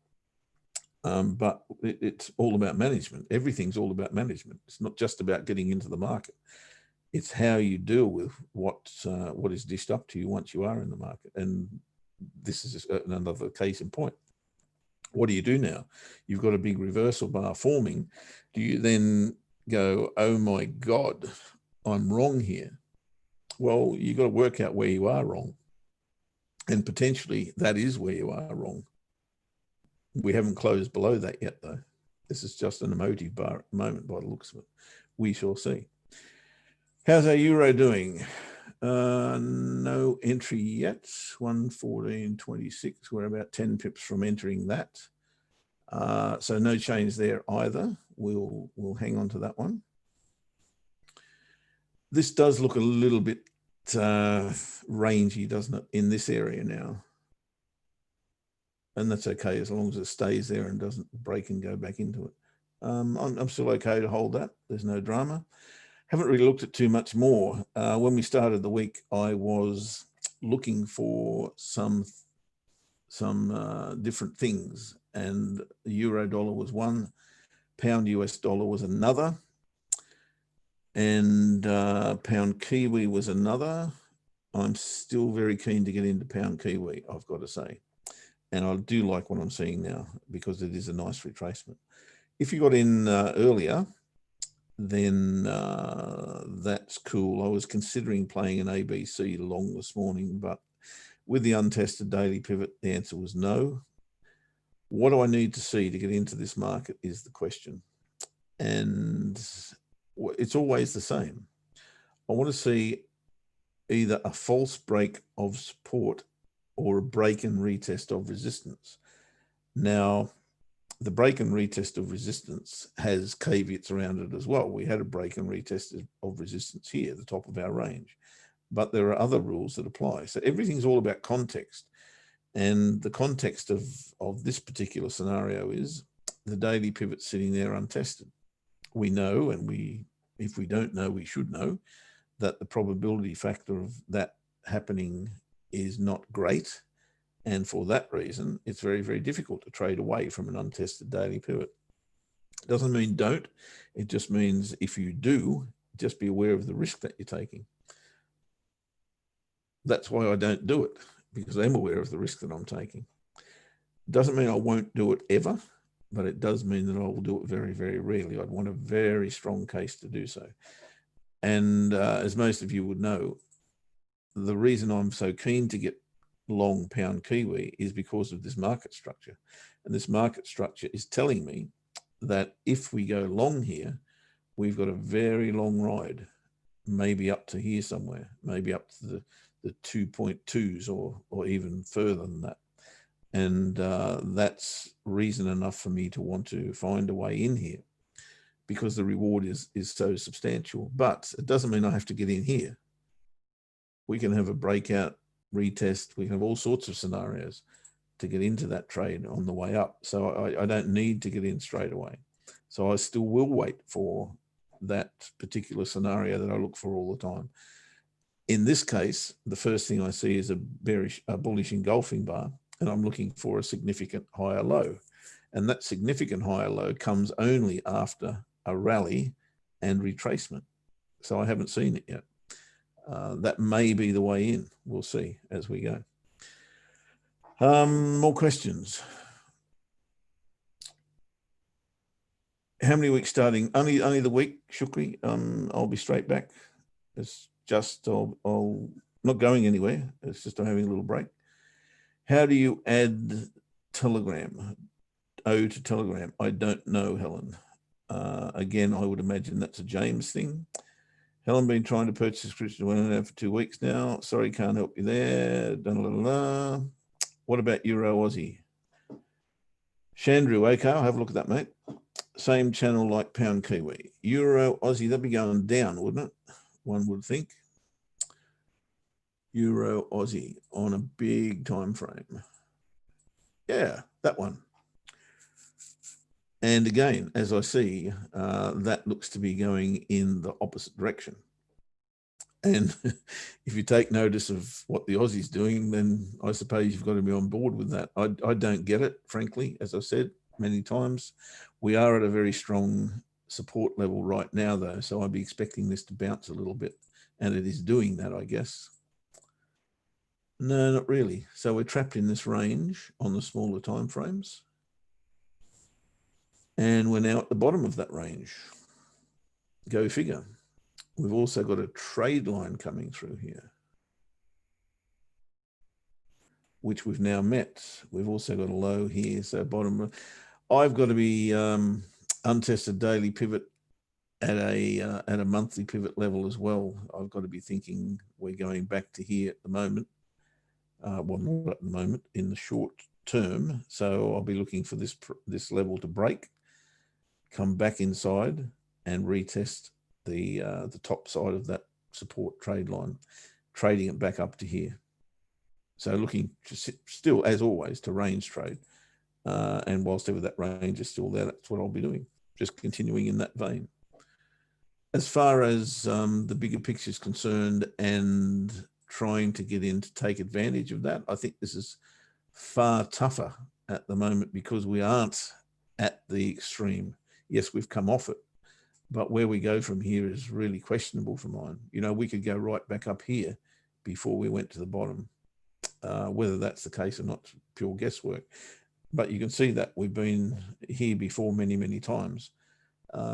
But it's all about management. Everything's all about management. It's not just about getting into the market. It's how you deal with what is dished up to you once you are in the market. And this is another case in point. What do you do now? You've got a big reversal bar forming. Do you then go, oh my God, I'm wrong here? Well, you've got to work out where you are wrong. And potentially that is where you are wrong. We haven't closed below that yet, though. This is just an emotive bar at the moment by the looks of it. We shall see. How's our euro doing? No entry yet, 114.26. We're about 10 pips from entering that. So no change there either. We'll hang on to that one. This does look a little bit rangy, doesn't it, in this area now? And that's okay as long as it stays there and doesn't break and go back into it. I'm still okay to hold that. There's no drama. Haven't really looked at too much more. When we started the week, I was looking for some different things, and the euro dollar was one, pound US dollar was another, and pound Kiwi was another. I'm still very keen to get into pound Kiwi, I've got to say. And I do like what I'm seeing now because it is a nice retracement. If you got in earlier, then that's cool. I was considering playing an ABC long this morning, but with the untested daily pivot, the answer was no. What do I need to see to get into this market is the question. And it's always the same. I want to see either a false break of support or a break and retest of resistance. Now, the break and retest of resistance has caveats around it as well. We had a break and retest of resistance here, the top of our range, but there are other rules that apply. So everything's all about context. And the context of this particular scenario is the daily pivot sitting there untested. We know, and if we don't know, we should know that the probability factor of that happening is not great. And for that reason, it's very, very difficult to trade away from an untested daily pivot. It doesn't mean don't. It just means if you do, just be aware of the risk that you're taking. That's why I don't do it, because I'm aware of the risk that I'm taking. It doesn't mean I won't do it ever, but it does mean that I will do it very, very rarely. I'd want a very strong case to do so. And as most of you would know, the reason I'm so keen to get long pound Kiwi is because of this market structure. And this market structure is telling me that if we go long here, we've got a very long ride, maybe up to here somewhere, maybe up to the 2.2s or even further than that. And that's reason enough for me to want to find a way in here because the reward is so substantial. But it doesn't mean I have to get in here. We can have a breakout, retest. We can have all sorts of scenarios to get into that trade on the way up. So I don't need to get in straight away. So I still will wait for that particular scenario that I look for all the time. In this case, the first thing I see is a bullish engulfing bar, and I'm looking for a significant higher low. And that significant higher low comes only after a rally and retracement. So I haven't seen it yet. That may be the way in. We'll see as we go. More questions. How many weeks starting? Only the week, Shukri. I'll be straight back. It's I'll not going anywhere. It's just I'm having a little break. How do you add Telegram? O to Telegram? I don't know, Helen. Again, I would imagine that's a James thing. Helen, been trying to purchase Christian Wellington for 2 weeks now. Sorry, can't help you there. What about Euro Aussie? Chandru, okay, I'll have a look at that, mate. Same channel like Pound Kiwi. Euro Aussie, that'd be going down, wouldn't it? One would think. Euro Aussie on a big time frame. Yeah, that one. And again, as I see, that looks to be going in the opposite direction. And if you take notice of what the Aussie's doing, then I suppose you've got to be on board with that. I don't get it, frankly, as I've said many times. We are at a very strong support level right now, though, so I'd be expecting this to bounce a little bit, and it is doing that, I guess. No, not really. So we're trapped in this range on the smaller time frames, and we're now at the bottom of that range. Go figure. We've also got a trade line coming through here, which we've now met. We've also got a low here, so bottom. I've got to be untested daily pivot at a monthly pivot level as well. I've got to be thinking we're going back to here at the moment. Well, not at the moment, in the short term. So I'll be looking for this level to break, come back inside, and retest the top side of that support trade line, trading it back up to here. So looking still, as always, to range trade. And whilst ever that range is still there, that's what I'll be doing, just continuing in that vein. As far as the bigger picture is concerned and trying to get in to take advantage of that, I think this is far tougher at the moment because we aren't at the extreme. Yes, we've come off it, but where we go from here is really questionable for mine. You know, we could go right back up here before we went to the bottom. Whether that's the case or not, pure guesswork. But you can see that we've been here before many, many times.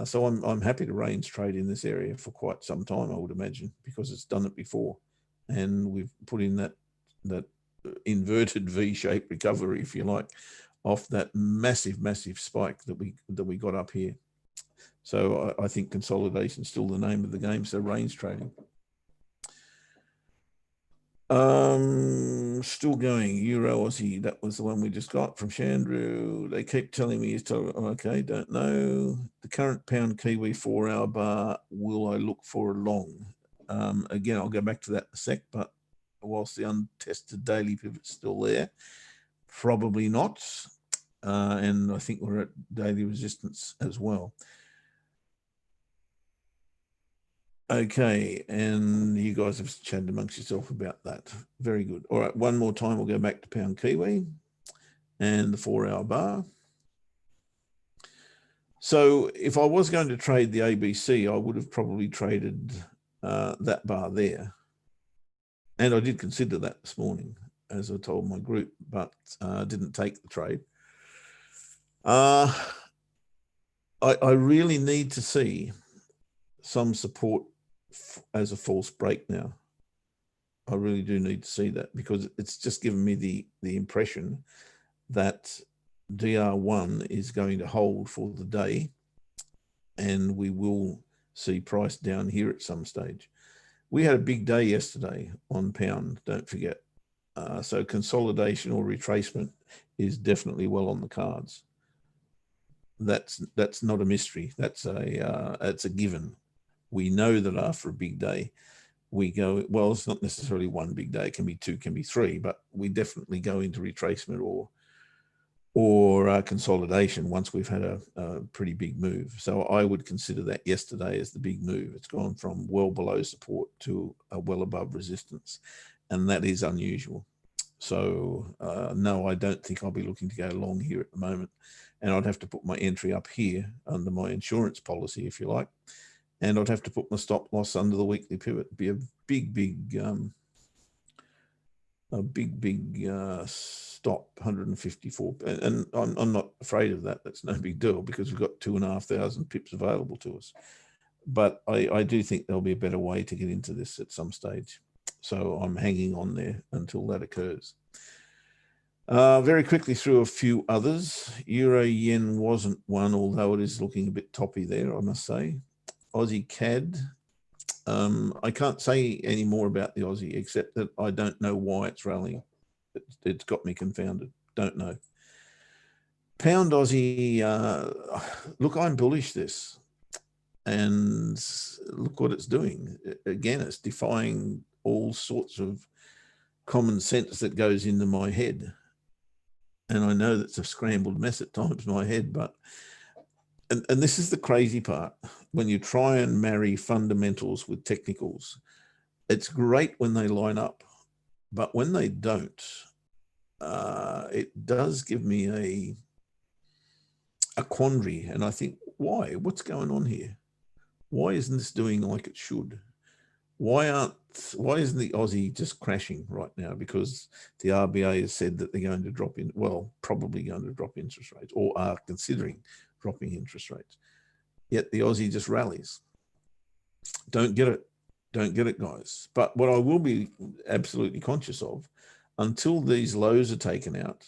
So I'm happy to range trade in this area for quite some time, I would imagine, because it's done it before. And we've put in that inverted V-shaped recovery, if you like, off that massive, massive spike that we got up here. So I think consolidation is still the name of the game. So range trading. Still going. Euro Aussie, that was the one we just got from Chandru. They keep telling me okay, don't know. The current pound Kiwi 4-hour bar, will I look for a long? Again, I'll go back to that in a sec, but whilst the untested daily pivot's still there, probably not. And I think we're at daily resistance as well. Okay, and you guys have chatted amongst yourself about that. Very good. All right, one more time, we'll go back to pound Kiwi and the 4-hour bar. So if I was going to trade the ABC, I would have probably traded that bar there. And I did consider that this morning, as I told my group, but didn't take the trade. I really need to see some support as a false break now. I really do need to see that, because it's just given me the impression that DR1 is going to hold for the day, and we will see price down here at some stage. We had a big day yesterday on pound, don't forget. So consolidation or retracement is definitely well on the cards. That's not a mystery. That's a given. We know that after a big day, we go, well, it's not necessarily one big day. It can be two, can be three, but we definitely go into retracement or consolidation once we've had a pretty big move. So I would consider that yesterday as the big move. It's gone from well below support to well above resistance, and that is unusual. So no, I don't think I'll be looking to go long here at the moment, and I'd have to put my entry up here under my insurance policy, if you like, and I'd have to put my stop loss under the weekly pivot. It'd be a big stop, 154, and I'm not afraid of that. That's no big deal, because we've got 2,500 pips available to us. but I do think there'll be a better way to get into this at some stage. So I'm hanging on there until that occurs. Very quickly through a few others. Euro yen wasn't one, although it is looking a bit toppy there, I must say. Aussie CAD. I can't say any more about the Aussie except that I don't know why it's rallying. It's got me confounded. Don't know. Pound Aussie, look, I'm bullish this. And look what it's doing. Again, it's defying all sorts of common sense that goes into my head. And I know that's a scrambled mess at times in my head, but, and this is the crazy part, when you try and marry fundamentals with technicals, it's great when they line up, but when they don't, it does give me a quandary. And I think, why? What's going on here? Why isn't this doing like it should? Why isn't the Aussie just crashing right now? Because the RBA has said that they're going to drop in, well, probably going to drop interest rates, or are considering dropping interest rates. Yet the Aussie just rallies. Don't get it. Don't get it, guys. But what I will be absolutely conscious of, until these lows are taken out,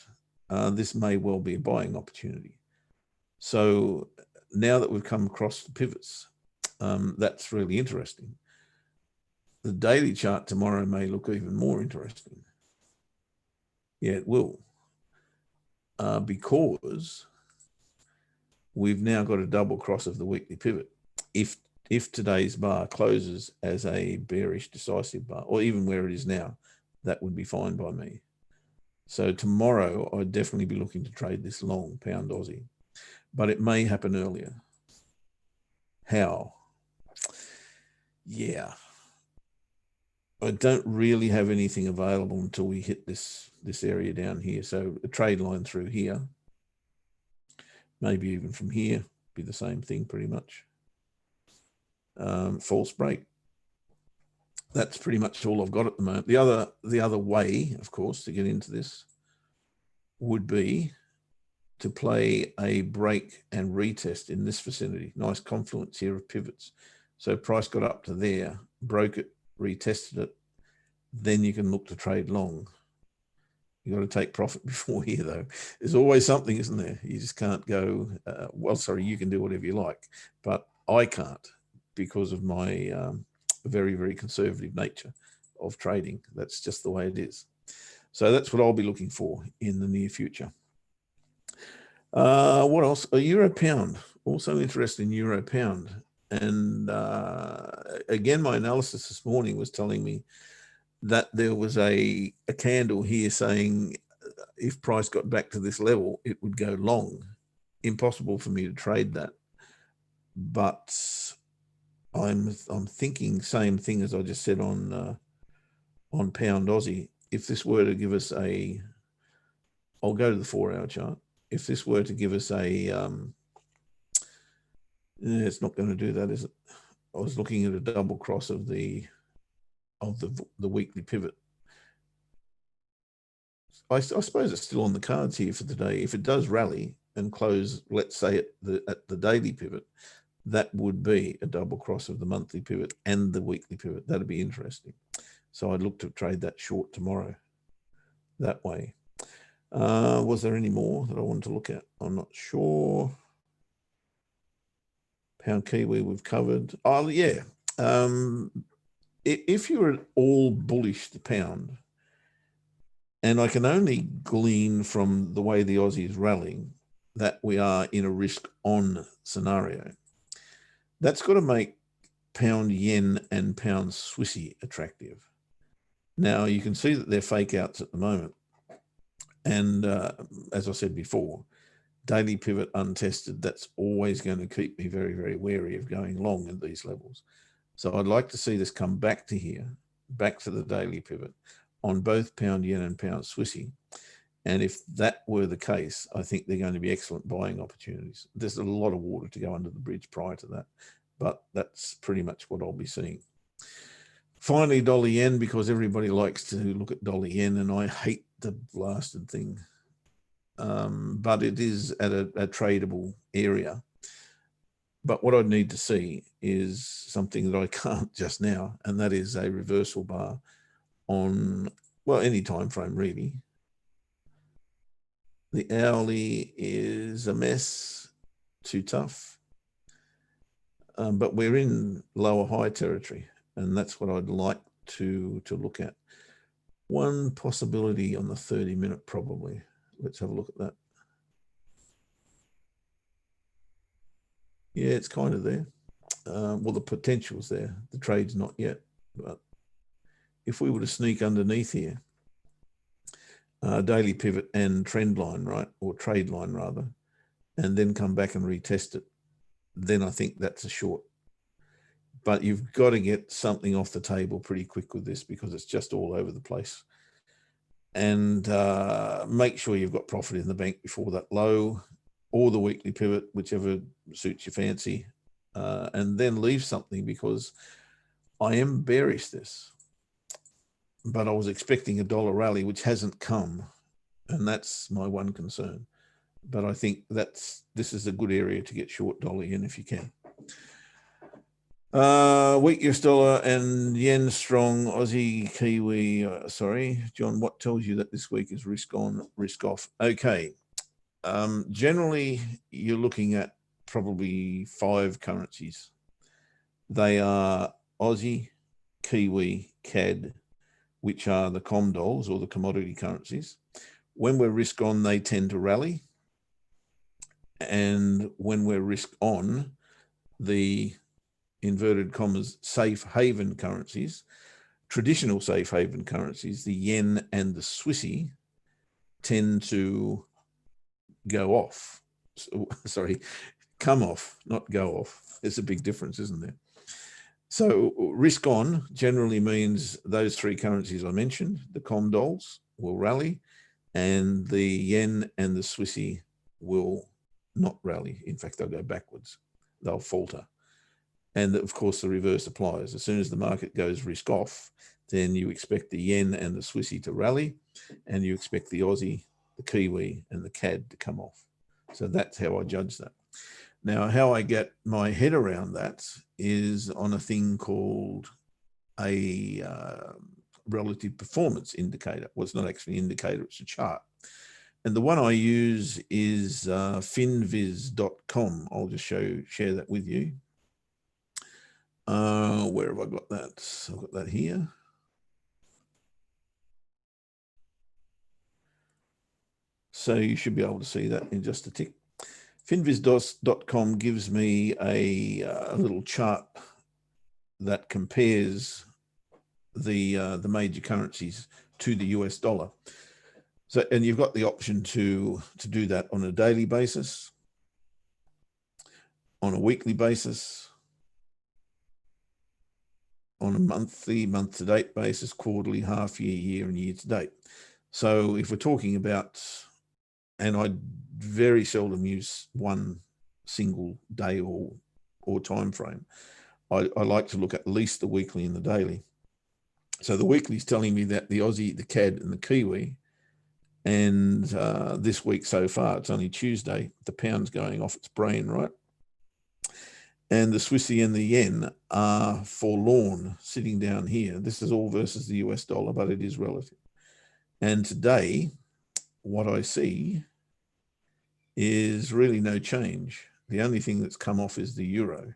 this may well be a buying opportunity. So now that we've come across the pivots, that's really interesting. The daily chart tomorrow may look even more interesting. Yeah, it will. Because we've now got a double cross of the weekly pivot. If today's bar closes as a bearish decisive bar, or even where it is now, that would be fine by me. So tomorrow, I'd definitely be looking to trade this long pound Aussie, but it may happen earlier. How? Yeah. I don't really have anything available until we hit this area down here. So a trade line through here, maybe even from here, be the same thing pretty much. False break. That's pretty much all I've got at the moment. The other way, of course, to get into this would be to play a break and retest in this vicinity. Nice confluence here of pivots. So price got up to there, broke it, retested it, then you can look to trade long. You got to take profit before here, though. There's always something, isn't there? You just can't go, well, sorry, you can do whatever you like, but I can't because of my very, very conservative nature of trading. That's just the way it is. So that's what I'll be looking for in the near future. What else? A euro pound. Also interested in euro pound. And again, my analysis this morning was telling me that there was a candle here saying if price got back to this level, it would go long. Impossible for me to trade that. But I'm thinking same thing as I just said on pound Aussie. If this were to give us a, I'll go to the 4-hour chart. If this were to give us a, it's not going to do that, is it? I was looking at a double cross of the weekly pivot. I suppose it's still on the cards here for today. If it does rally and close, let's say at the daily pivot, that would be a double cross of the monthly pivot and the weekly pivot. That'd be interesting. So I'd look to trade that short tomorrow that way. Was there any more that I wanted to look at? I'm not sure. Pound Kiwi we've covered. Oh, yeah. If you're at all bullish the pound, and I can only glean from the way the Aussie is rallying that we are in a risk on scenario, that's got to make pound yen and pound Swissy attractive. Now, you can see that they're fake outs at the moment. And as I said before, daily pivot untested, that's always going to keep me very, very wary of going long at these levels. So I'd like to see this come back to here, back to the daily pivot on both pound yen and pound Swissy. And if that were the case, I think they're going to be excellent buying opportunities. There's a lot of water to go under the bridge prior to that, but that's pretty much what I'll be seeing. Finally, dollar yen, because everybody likes to look at dollar yen, and I hate the blasted thing. But it is at a tradable area. But what I'd need to see is something that I can't just now, and that is a reversal bar on, well, any time frame really. The hourly is a mess, too tough. But we're in lower high territory, and that's what I'd like to look at. One possibility on the 30-minute probably. Let's have a look at that. Yeah, it's kind of there. Well, the potential's there. The trade's not yet. But if we were to sneak underneath here, daily pivot and trend line, right, or trade line rather, and then come back and retest it, then I think that's a short. But you've got to get something off the table pretty quick with this because it's just all over the place. And make sure you've got profit in the bank before that low, or the weekly pivot, whichever suits your fancy, and then leave something, because I am bearish this, but I was expecting a dollar rally, which hasn't come, and that's my one concern. But I think this is a good area to get short dollar in if you can. Weak US dollar and yen strong, Aussie, Kiwi. Sorry, John, what tells you that this week is risk on, risk off? Okay. Generally, you're looking at probably 5 currencies. They are Aussie, Kiwi, CAD, which are the COMDOLs or the commodity currencies. When we're risk on, they tend to rally. And when we're risk on, the inverted commas safe haven currencies, traditional safe haven currencies, the yen and the Swissy, tend to go off. Sorry, come off, not go off. There's a big difference, isn't there? So risk on generally means those 3 currencies I mentioned, the COMDOLs will rally, and the yen and the Swissy will not rally. In fact, they'll go backwards. They'll falter. And of course, the reverse applies. As soon as the market goes risk off, then you expect the yen and the Swissy to rally, and you expect the Aussie, the Kiwi, and the CAD to come off. So that's how I judge that. Now, how I get my head around that is on a thing called a relative performance indicator. Well, it's not actually an indicator, it's a chart. And the one I use is finviz.com. I'll just share that with you. Where have I got that? I've got that here. So you should be able to see that in just a tick. Finviz.com gives me a little chart that compares the major currencies to the US dollar. So, and you've got the option to do that on a daily basis, on a weekly basis, on a monthly, month-to-date basis, quarterly, half-year, year, and year-to-date. So if we're talking about, and I very seldom use one single day or time frame, I like to look at least the weekly and the daily. So the weekly is telling me that the Aussie, the CAD, and the Kiwi, and this week so far, it's only Tuesday, the pound's going off its brain, right? And the Swissy and the yen are forlorn, sitting down here. This is all versus the US dollar, but it is relative. And today, what I see is really no change. The only thing that's come off is the euro.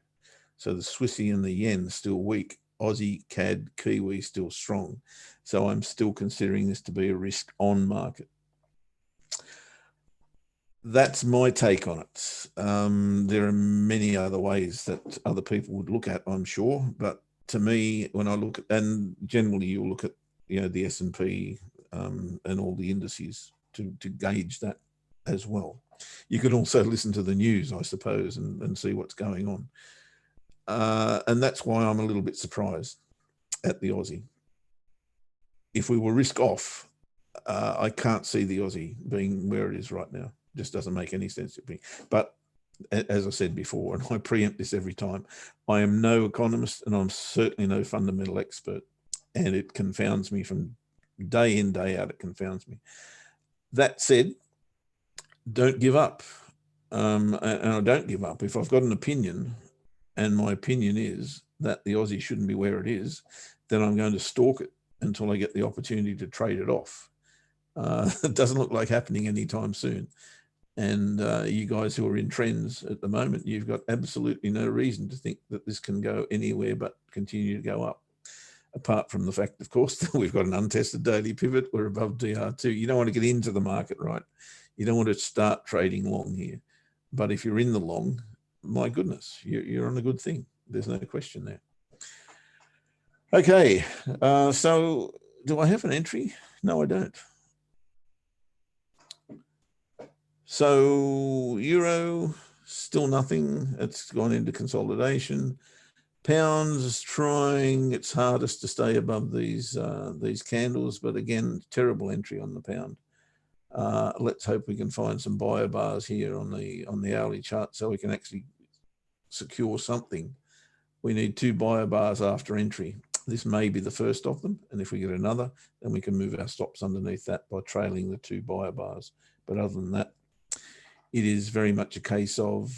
So the Swissy and the yen still weak. Aussie, CAD, Kiwi still strong. So I'm still considering this to be a risk on market. That's my take on it. There are many other ways that other people would look at, I'm sure. But to me, when I look at, and generally you'll look at, the S&P and all the indices to gauge that as well. You can also listen to the news, I suppose, and see what's going on. And that's why I'm a little bit surprised at the Aussie. If we were risk off, I can't see the Aussie being where it is right now. Just doesn't make any sense to me. But as I said before, and I preempt this every time, I am no economist and I'm certainly no fundamental expert. And it confounds me from day in, day out, it confounds me. That said, don't give up. and I don't give up. If I've got an opinion and my opinion is that the Aussie shouldn't be where it is, then I'm going to stalk it until I get the opportunity to trade it off. It doesn't look like happening anytime soon. And you guys who are in trends at the moment, you've got absolutely no reason to think that this can go anywhere but continue to go up. Apart from the fact, of course, that we've got an untested daily pivot. We're above DR2. You don't want to get into the market, right? You don't want to start trading long here. But if you're in the long, my goodness, you're on a good thing. There's no question there. Okay, so do I have an entry? No, I don't. So euro, still nothing. It's gone into consolidation. Pounds is trying its hardest to stay above these candles, but again, terrible entry on the pound. Let's hope we can find some buyer bars here on the hourly chart so we can actually secure something. We need 2 buyer bars after entry. This may be the first of them, and if we get another, then we can move our stops underneath that by trailing the 2 buyer bars. But other than that, it is very much a case of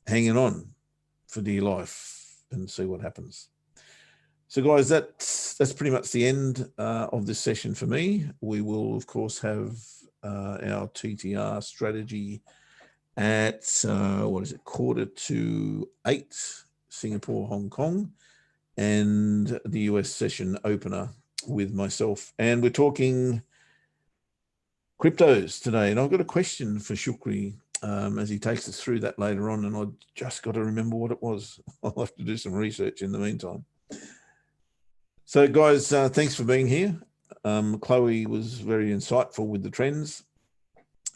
hanging on for dear life and see what happens. So guys, that's pretty much the end of this session for me. We will of course have our TTR strategy at 7:45 Singapore, Hong Kong, and the US session opener with myself. And we're talking cryptos today. And I've got a question for Shukri as he takes us through that later on. And I just got to remember what it was. I'll have to do some research in the meantime. So guys, thanks for being here. Chloe was very insightful with the trends,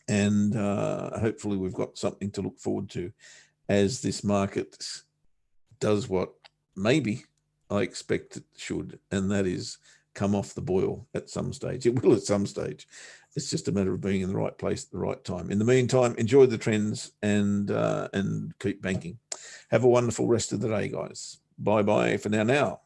and hopefully we've got something to look forward to as this market does what maybe I expect it should, and that is come off the boil at some stage. It will at some stage. It's just a matter of being in the right place at the right time. In the meantime, enjoy the trends and keep banking. Have a wonderful rest of the day, guys. Bye-bye for now.